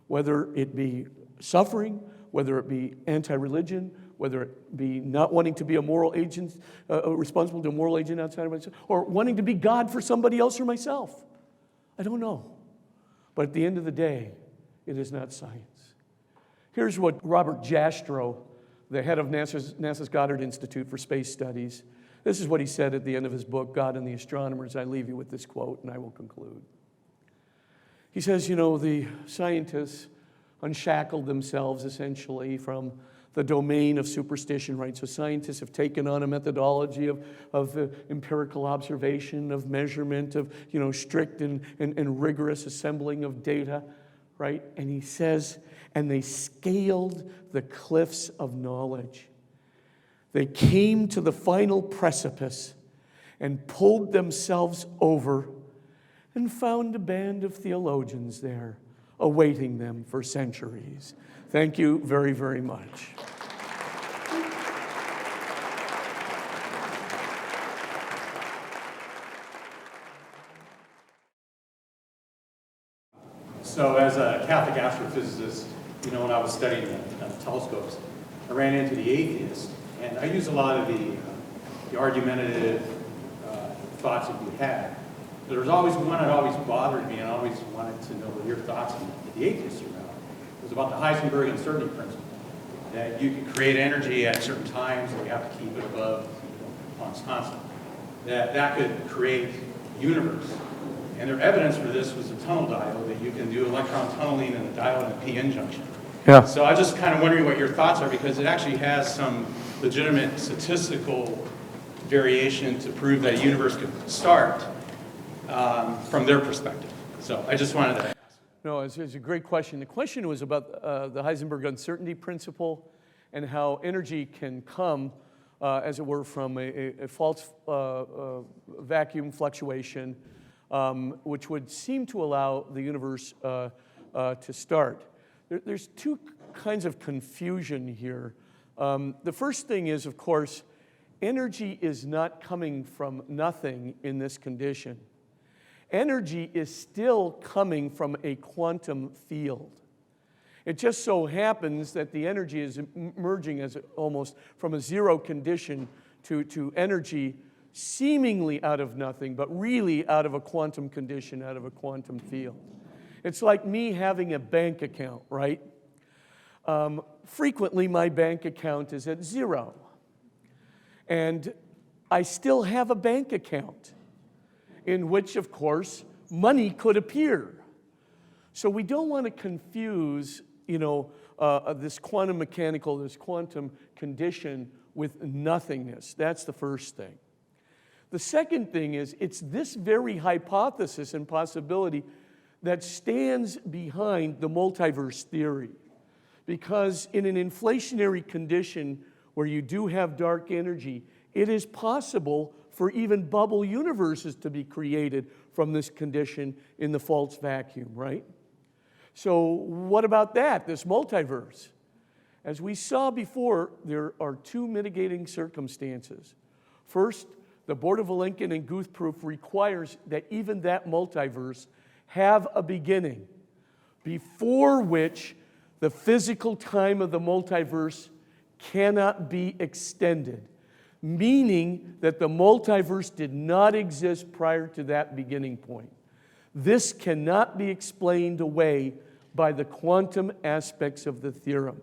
S1: whether it be suffering, whether it be anti-religion, whether it be not wanting to be a moral agent, responsible to a moral agent outside of myself, or wanting to be God for somebody else or myself. I don't know. But at the end of the day, it is not science. Here's what Robert Jastrow, the head of NASA's Goddard Institute for Space Studies, this is what he said at the end of his book, God and the Astronomers. I leave you with this quote, and I will conclude. He says, the scientists unshackled themselves essentially from the domain of superstition, right? So scientists have taken on a methodology of empirical observation, of measurement, of strict and rigorous assembling of data, right? And he says, and they scaled the cliffs of knowledge. They came to the final precipice and pulled themselves over and found a band of theologians there awaiting them for centuries. Thank you very, very much.
S2: So as a Catholic astrophysicist, when I was studying the telescopes, I ran into the atheists, and I use a lot of the argumentative thoughts that you had. There was always one that always bothered me, and I always wanted to know what your thoughts on the atheists around. It was about the Heisenberg uncertainty principle, that you can create energy at certain times, and you have to keep it above Planck's constant. That could create universe. And their evidence for this was a tunnel diode, that you can do electron tunneling in a diode and a p-n junction.
S1: Yeah.
S2: So I was just kind of wondering what your thoughts are, because it actually has some legitimate statistical variation to prove that a universe could start from their perspective. So I just wanted to ask.
S1: No, it's a great question. The question was about the Heisenberg uncertainty principle and how energy can come, as it were, from a false vacuum fluctuation, which would seem to allow the universe to start. There's two kinds of confusion here. The first thing is, of course, energy is not coming from nothing in this condition. Energy is still coming from a quantum field. It just so happens that the energy is emerging as almost from a zero condition to energy seemingly out of nothing, but really out of a quantum condition, out of a quantum field. It's like me having a bank account, right? Frequently, my bank account is at zero. And I still have a bank account in which, of course, money could appear. So we don't want to confuse, this quantum mechanical, this quantum condition with nothingness. That's the first thing. The second thing is it's this very hypothesis and possibility that stands behind the multiverse theory. Because in an inflationary condition where you do have dark energy, it is possible for even bubble universes to be created from this condition in the false vacuum, right? So what about that, this multiverse? As we saw before, there are two mitigating circumstances. First, the Borda-Vilenkin and Guth proof requires that even that multiverse have a beginning, before which the physical time of the multiverse cannot be extended, meaning that the multiverse did not exist prior to that beginning point. This cannot be explained away by the quantum aspects of the theorem.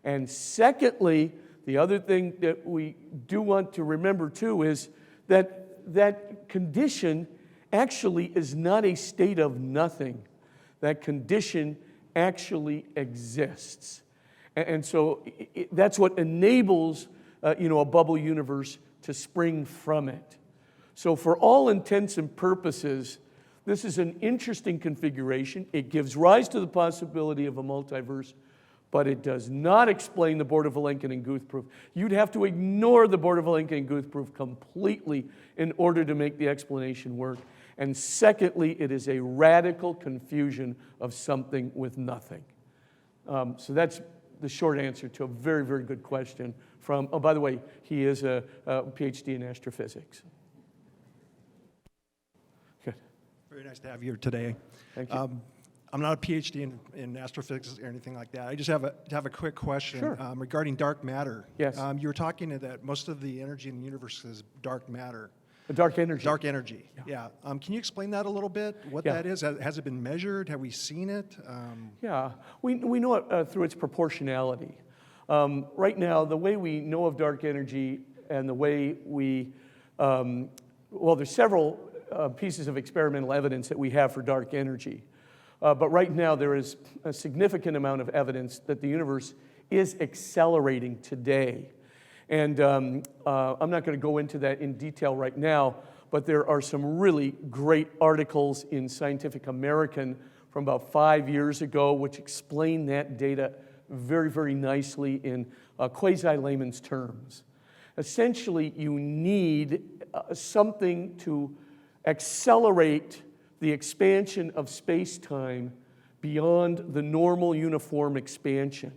S1: And secondly, the other thing that we do want to remember too is that that condition actually is not a state of nothing. That condition actually exists. And so that's what enables a bubble universe to spring from it. So for all intents and purposes, this is an interesting configuration. It gives rise to the possibility of a multiverse, but it does not explain the Borda-Vilenkin and Guth proof. You'd have to ignore the Borda-Vilenkin and Guth proof completely in order to make the explanation work. And secondly, it is a radical confusion of something with nothing. So that's the short answer to a very, very good question from, oh, by the way, he is a PhD in astrophysics. Good.
S3: Very nice to have you here today.
S1: Thank you.
S3: I'm not a PhD in astrophysics or anything like that. I just have a quick question.
S1: Sure.
S3: Regarding dark matter.
S1: Yes.
S3: You were talking that most of the energy in the universe is dark matter.
S1: The dark energy.
S3: Dark energy, yeah. Can you explain that a little bit, what
S1: Yeah.
S3: that is? Has it been measured? Have we seen it?
S1: Yeah, we know it through its proportionality. Right now, the way we know of dark energy and the way we, there's several pieces of experimental evidence that we have for dark energy. But right now, there is a significant amount of evidence that the universe is accelerating today. And I'm not going to go into that in detail right now, but there are some really great articles in Scientific American from about 5 years ago which explain that data very, very nicely in quasi-layman's terms. Essentially, you need something to accelerate the expansion of space-time beyond the normal uniform expansion.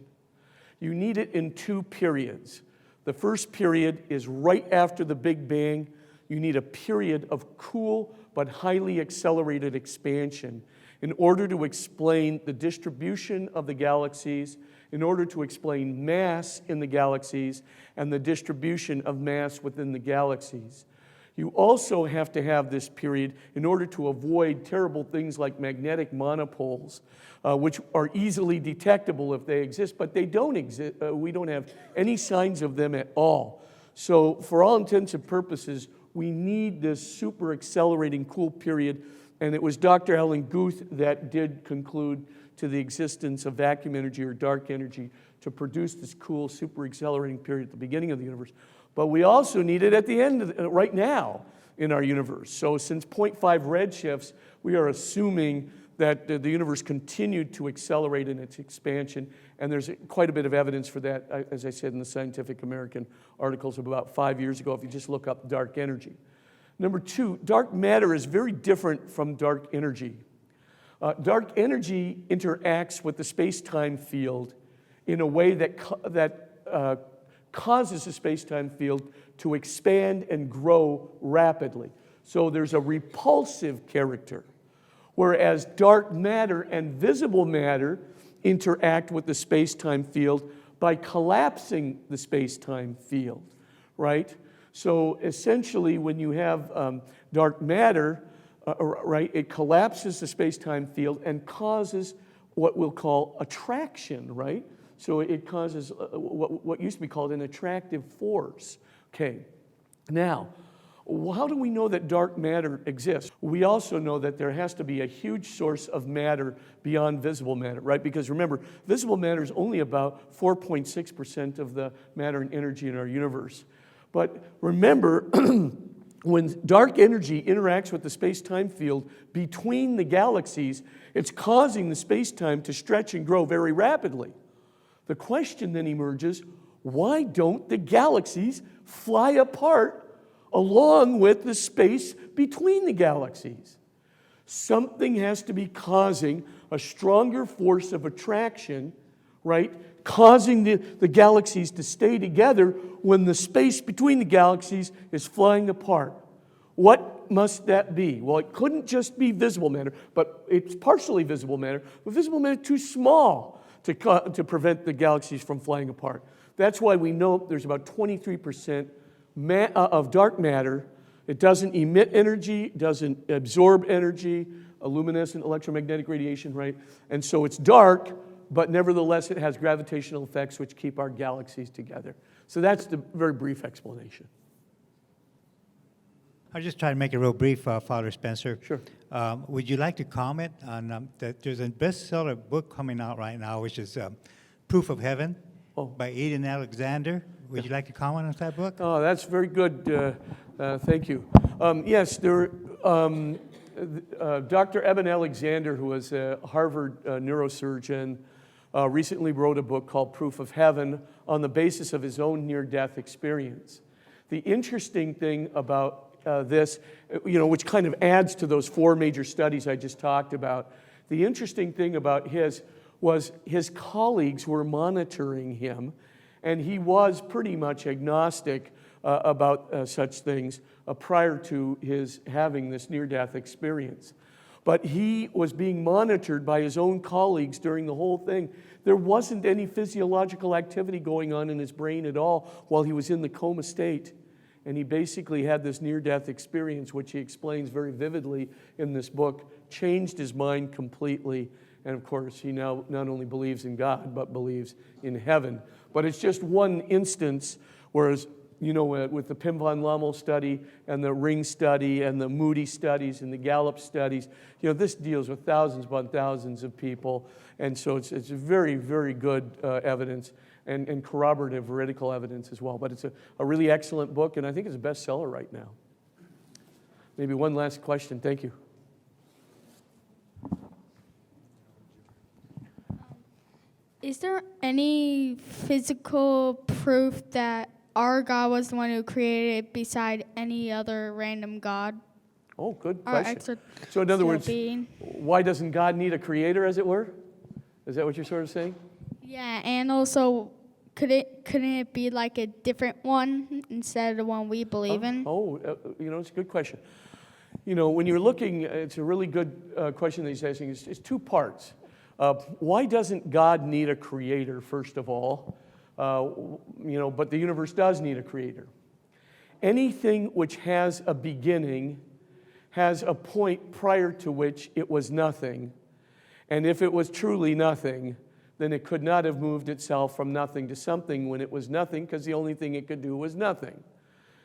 S1: You need it in two periods. The first period is right after the Big Bang. You need a period of cool but highly accelerated expansion in order to explain the distribution of the galaxies, in order to explain mass in the galaxies and the distribution of mass within the galaxies. You also have to have this period in order to avoid terrible things like magnetic monopoles, which are easily detectable if they exist, but they don't exist. We don't have any signs of them at all. So for all intents and purposes, we need this super accelerating cool period, and it was Dr. Alan Guth that did conclude to the existence of vacuum energy or dark energy to produce this cool super accelerating period at the beginning of the universe. But we also need it at the end, right now in our universe. So since 0.5 redshifts, we are assuming that the universe continued to accelerate in its expansion, and there's quite a bit of evidence for that, as I said in the Scientific American articles of about 5 years ago, if you just look up dark energy. Number two, dark matter is very different from dark energy. Dark energy interacts with the space-time field in a way that causes the space-time field to expand and grow rapidly. So there's a repulsive character, whereas dark matter and visible matter interact with the space-time field by collapsing the space-time field, right? So essentially, when you have dark matter, right, it collapses the space-time field and causes what we'll call attraction, right? So it causes what used to be called an attractive force. Okay, now, Well, how do we know that dark matter exists? We also know that there has to be a huge source of matter beyond visible matter, right? Because remember, visible matter is only about 4.6% of the matter and energy in our universe. But remember, when dark energy interacts with the space-time field between the galaxies, it's causing the space-time to stretch and grow very rapidly. The question then emerges, why don't the galaxies fly apart along with the space between the galaxies? Something has to be causing a stronger force of attraction, right? Causing the galaxies to stay together when the space between the galaxies is flying apart. What must that be? Well, it couldn't just be visible matter, but it's partially visible matter, but visible matter too small to prevent the galaxies from flying apart. That's why we know there's about 23% of dark matter. It doesn't emit energy, doesn't absorb energy, a luminescent electromagnetic radiation, right? And so it's dark, but nevertheless it has gravitational effects which keep our galaxies together. So that's the very brief explanation.
S4: I'll just try to make it real brief, Father Spencer.
S1: Sure.
S4: Would you like to comment on that there's a bestseller book coming out right now, which is Proof of Heaven by Aidan Alexander. Would you like to comment on that book?
S1: Oh, that's very good. Thank you. Yes, Dr. Eben Alexander, who was a Harvard neurosurgeon, recently wrote a book called Proof of Heaven on the basis of his own near-death experience. The interesting thing about this, which kind of adds to those 4 major studies I just talked about, the interesting thing about his was his colleagues were monitoring him, and he was pretty much agnostic about such things prior to his having this near-death experience. But he was being monitored by his own colleagues during the whole thing. There wasn't any physiological activity going on in his brain at all while he was in the coma state. And he basically had this near-death experience, which he explains very vividly in this book, changed his mind completely. And of course, he now not only believes in God, but believes in heaven. But it's just one instance, whereas, with the Pim van Lommel study and the Ring study and the Moody studies and the Gallup studies, this deals with thousands upon thousands of people. And so it's very, very good evidence and corroborative veridical evidence as well. But it's a really excellent book, and I think it's a bestseller right now. Maybe one last question. Thank you.
S5: Is there any physical proof that our God was the one who created it beside any other random God?
S1: Oh, good
S5: Or
S1: question. So in other words,
S5: being?
S1: why doesn't God need a creator, as it were? Is that what you're sort of saying?
S5: Yeah, and also, couldn't it be like a different one instead of the one we believe in?
S1: It's a good question. When you're looking, it's a really good question that he's asking. It's 2 parts. Why doesn't God need a creator, first of all? But the universe does need a creator. Anything which has a beginning has a point prior to which it was nothing. And if it was truly nothing, then it could not have moved itself from nothing to something when it was nothing, because the only thing it could do was nothing.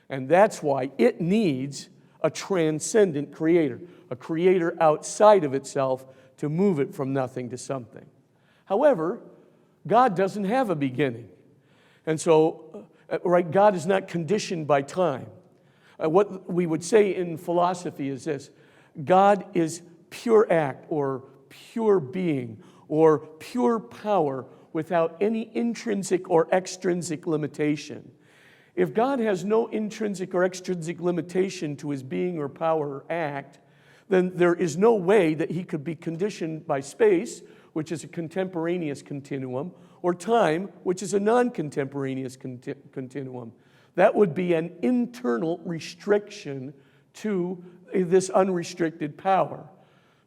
S1: And that's why it needs a transcendent creator, a creator outside of itself to move it from nothing to something. However, God doesn't have a beginning. And so, God is not conditioned by time. What we would say in philosophy is this: God is pure act, or pure being, or pure power without any intrinsic or extrinsic limitation. If God has no intrinsic or extrinsic limitation to his being or power or act, then there is no way that he could be conditioned by space, which is a contemporaneous continuum, or time, which is a non-contemporaneous continuum. That would be an internal restriction to this unrestricted power.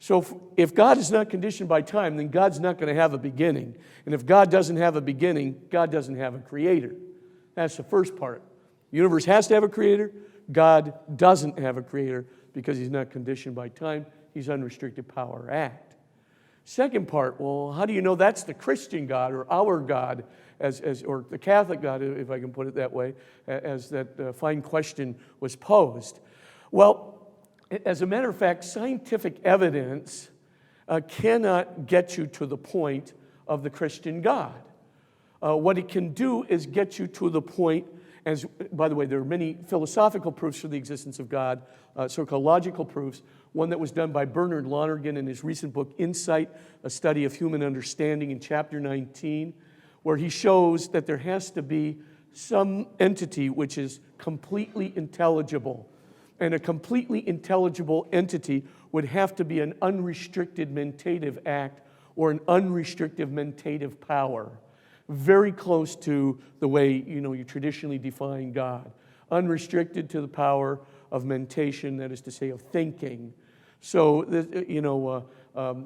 S1: So if God is not conditioned by time, then God's not going to have a beginning. And if God doesn't have a beginning, God doesn't have a creator. That's the first part. The universe has to have a creator. God doesn't have a creator because he's not conditioned by time. He's unrestricted power or act. Second part, well, how do you know that's the Christian God or our God, or the Catholic God, if I can put it that way, as that fine question was posed? Well, as a matter of fact, scientific evidence cannot get you to the point of the Christian God. What it can do is get you to the point, as, by the way, there are many philosophical proofs for the existence of God, so-called logical proofs. One that was done by Bernard Lonergan in his recent book, Insight, A Study of Human Understanding, in chapter 19, where he shows that there has to be some entity which is completely intelligible. And a completely intelligible entity would have to be an unrestricted mentative act or an unrestricted mentative power. Very close to the way, you traditionally define God. Unrestricted to the power of mentation, that is to say, of thinking. So,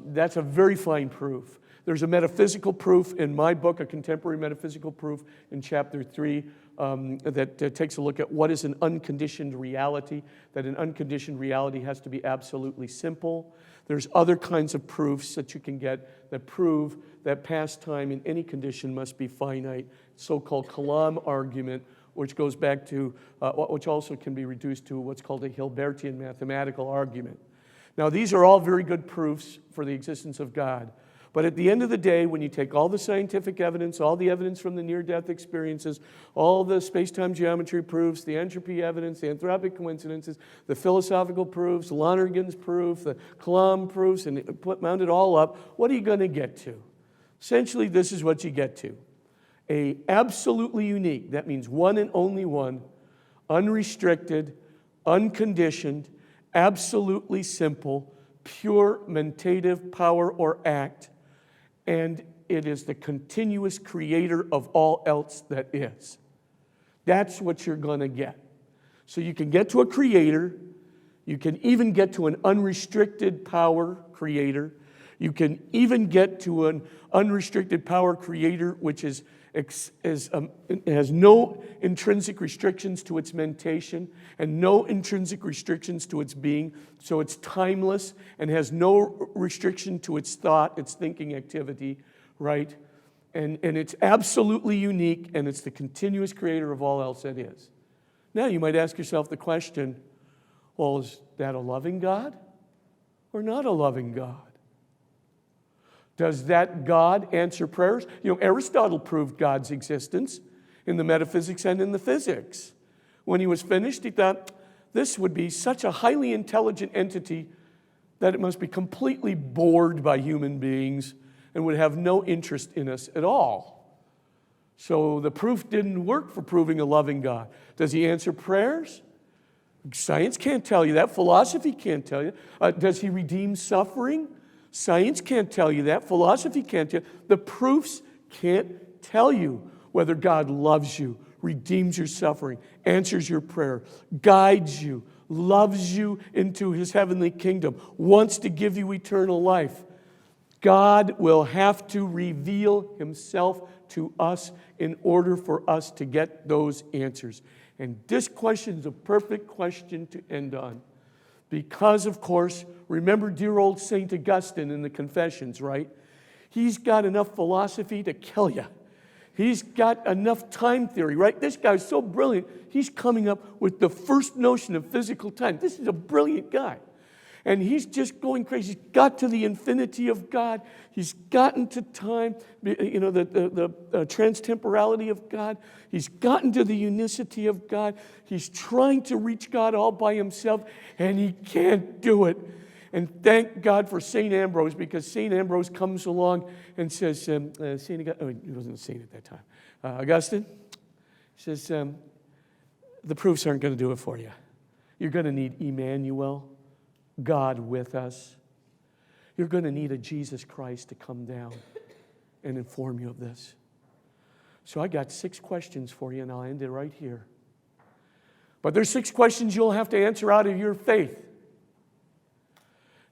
S1: that's a very fine proof. There's a metaphysical proof in my book, a contemporary metaphysical proof in chapter 3, that takes a look at what is an unconditioned reality, that an unconditioned reality has to be absolutely simple. There's other kinds of proofs that you can get that prove that past time in any condition must be finite, so-called Kalam argument, which goes back to, which also can be reduced to what's called a Hilbertian mathematical argument. Now, these are all very good proofs for the existence of God. But at the end of the day, when you take all the scientific evidence, all the evidence from the near-death experiences, all the space-time geometry proofs, the entropy evidence, the anthropic coincidences, the philosophical proofs, Lonergan's proof, the Kalam proofs, and mount it all up, what are you going to get to? Essentially, this is what you get to. A absolutely unique, that means one and only one, unrestricted, unconditioned, absolutely simple, pure mentative power or act, and it is the continuous creator of all else that is. That's what you're going to get. So you can get to a creator, you can even get to an unrestricted power creator, you can even get to an unrestricted power creator which has no intrinsic restrictions to its mentation and no intrinsic restrictions to its being, so it's timeless and has no restriction to its thought, its thinking activity, right? And it's absolutely unique, and it's the continuous creator of all else that is. Now you might ask yourself the question, well, is that a loving God or not a loving God? Does that God answer prayers? Aristotle proved God's existence in the metaphysics and in the physics. When he was finished, he thought, this would be such a highly intelligent entity that it must be completely bored by human beings and would have no interest in us at all. So the proof didn't work for proving a loving God. Does he answer prayers? Science can't tell you that. Philosophy can't tell you. Does he redeem suffering? Science can't tell you that. Philosophy can't tell you. The proofs can't tell you whether God loves you, redeems your suffering, answers your prayer, guides you, loves you into his heavenly kingdom, wants to give you eternal life. God will have to reveal himself to us in order for us to get those answers. And this question is a perfect question to end on. Because, of course, remember dear old St. Augustine in the Confessions, right? He's got enough philosophy to kill you. He's got enough time theory, right? This guy's so brilliant, he's coming up with the first notion of physical time. This is a brilliant guy. And he's just going crazy. He's got to the infinity of God. He's gotten to time, the transtemporality of God. He's gotten to the unicity of God. He's trying to reach God all by himself, and he can't do it. And thank God for St. Ambrose, because St. Ambrose comes along and says, he wasn't a saint at that time, Augustine, says, the proofs aren't going to do it for you. You're going to need Emmanuel, God with us. You're going to need a Jesus Christ to come down and inform you of this. So I got 6 questions for you, and I'll end it right here. But there's 6 questions you'll have to answer out of your faith.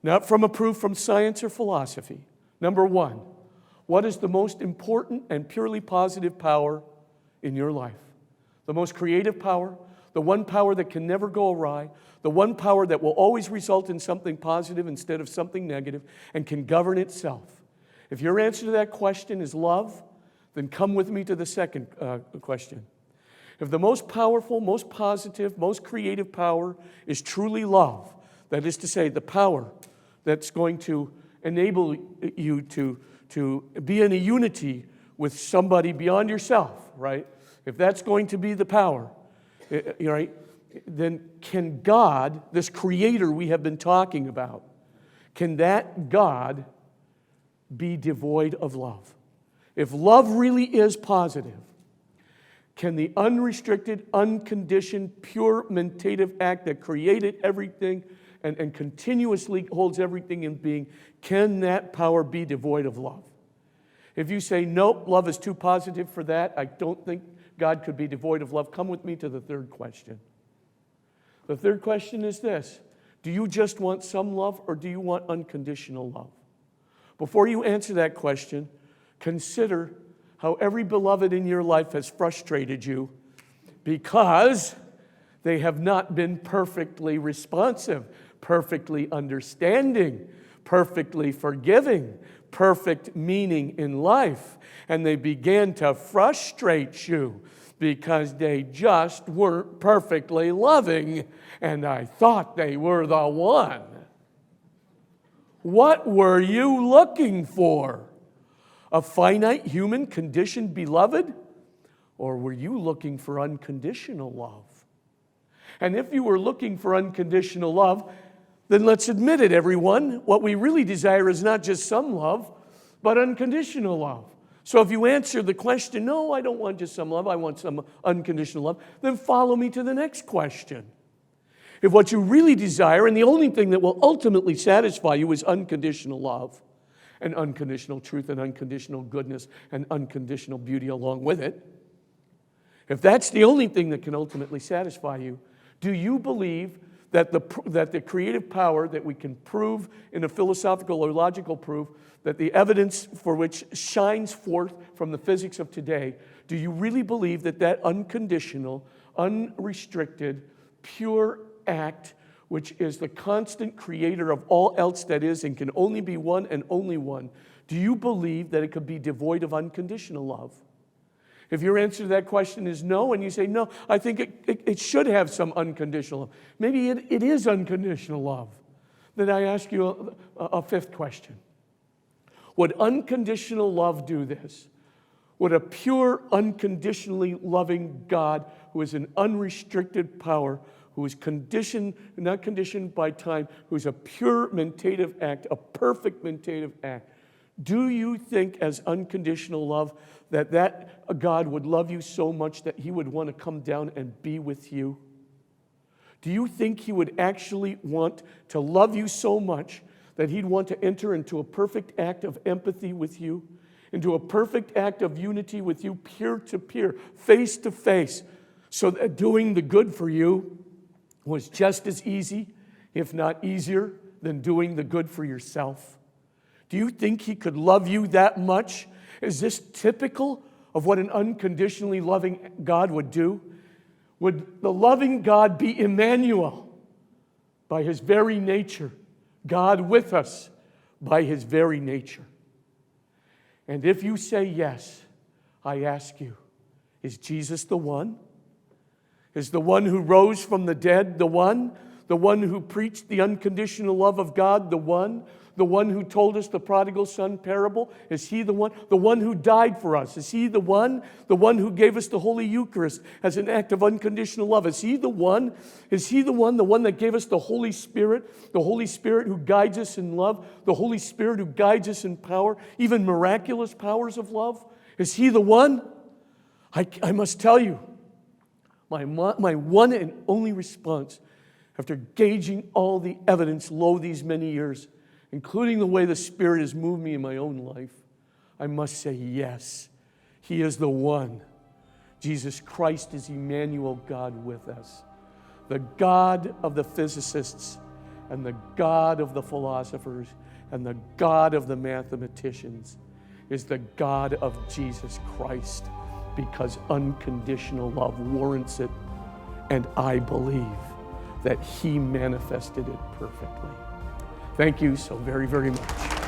S1: Not from a proof from science or philosophy. Number 1, what is the most important and purely positive power in your life? The most creative power, the one power that can never go awry, the one power that will always result in something positive instead of something negative and can govern itself. If your answer to that question is love, then come with me to the second question. If the most powerful, most positive, most creative power is truly love, that is to say, the power that's going to enable you to be in a unity with somebody beyond yourself, right? If that's going to be the power, right, then can God, this creator we have been talking about, can that God be devoid of love? If love really is positive, can the unrestricted, unconditioned, pure mentative act that created everything and continuously holds everything in being, can that power be devoid of love? If you say, nope, love is too positive for that, I don't think God could be devoid of love, come with me to the third question. The third question is this: do you just want some love, or do you want unconditional love? Before you answer that question, consider how every beloved in your life has frustrated you because they have not been perfectly responsive, perfectly understanding, perfectly forgiving, perfect meaning in life. And they began to frustrate you because they just weren't perfectly loving, and I thought they were the one. What were you looking for? A finite human conditioned beloved? Or were you looking for unconditional love? And if you were looking for unconditional love, then let's admit it, everyone. What we really desire is not just some love, but unconditional love. So if you answer the question, no, I don't want just some love, I want some unconditional love, then follow me to the next question. If what you really desire, and the only thing that will ultimately satisfy you, is unconditional love, and unconditional truth, and unconditional goodness, and unconditional beauty along with it, if that's the only thing that can ultimately satisfy you, do you believe that the creative power that we can prove in a philosophical or logical proof, that the evidence for which shines forth from the physics of today, do you really believe that that unconditional, unrestricted, pure act, which is the constant creator of all else that is and can only be one and only one, do you believe that it could be devoid of unconditional love? If your answer to that question is no, and you say, no, I think it should have some unconditional love, maybe it is unconditional love, then I ask you a fifth question. Would unconditional love do this? Would a pure, unconditionally loving God who is an unrestricted power, who is conditioned, not conditioned by time, who is a pure mentative act, a perfect mentative act, do you think as unconditional love that God would love you so much that he would want to come down and be with you? Do you think he would actually want to love you so much that he'd want to enter into a perfect act of empathy with you, into a perfect act of unity with you, peer to peer, face to face, so that doing the good for you was just as easy, if not easier, than doing the good for yourself? Do you think he could love you that much? Is this typical of what an unconditionally loving God would do? Would the loving God be Emmanuel by his very nature, God with us by his very nature? And if you say yes, I ask you, is Jesus the one? Is the one who rose from the dead the one? The one who preached the unconditional love of God the one? The one who told us the prodigal son parable? Is he the one? The one who died for us? Is he the one? The one who gave us the Holy Eucharist as an act of unconditional love? Is he the one? Is he the one that gave us the Holy Spirit who guides us in love, the Holy Spirit who guides us in power, even miraculous powers of love? Is he the one? I must tell you, my one and only response after gauging all the evidence these many years, including the way the Spirit has moved me in my own life, I must say yes, he is the one. Jesus Christ is Emmanuel, God with us. The God of the physicists and the God of the philosophers and the God of the mathematicians is the God of Jesus Christ, because unconditional love warrants it, and I believe that he manifested it perfectly. Thank you so very, very much.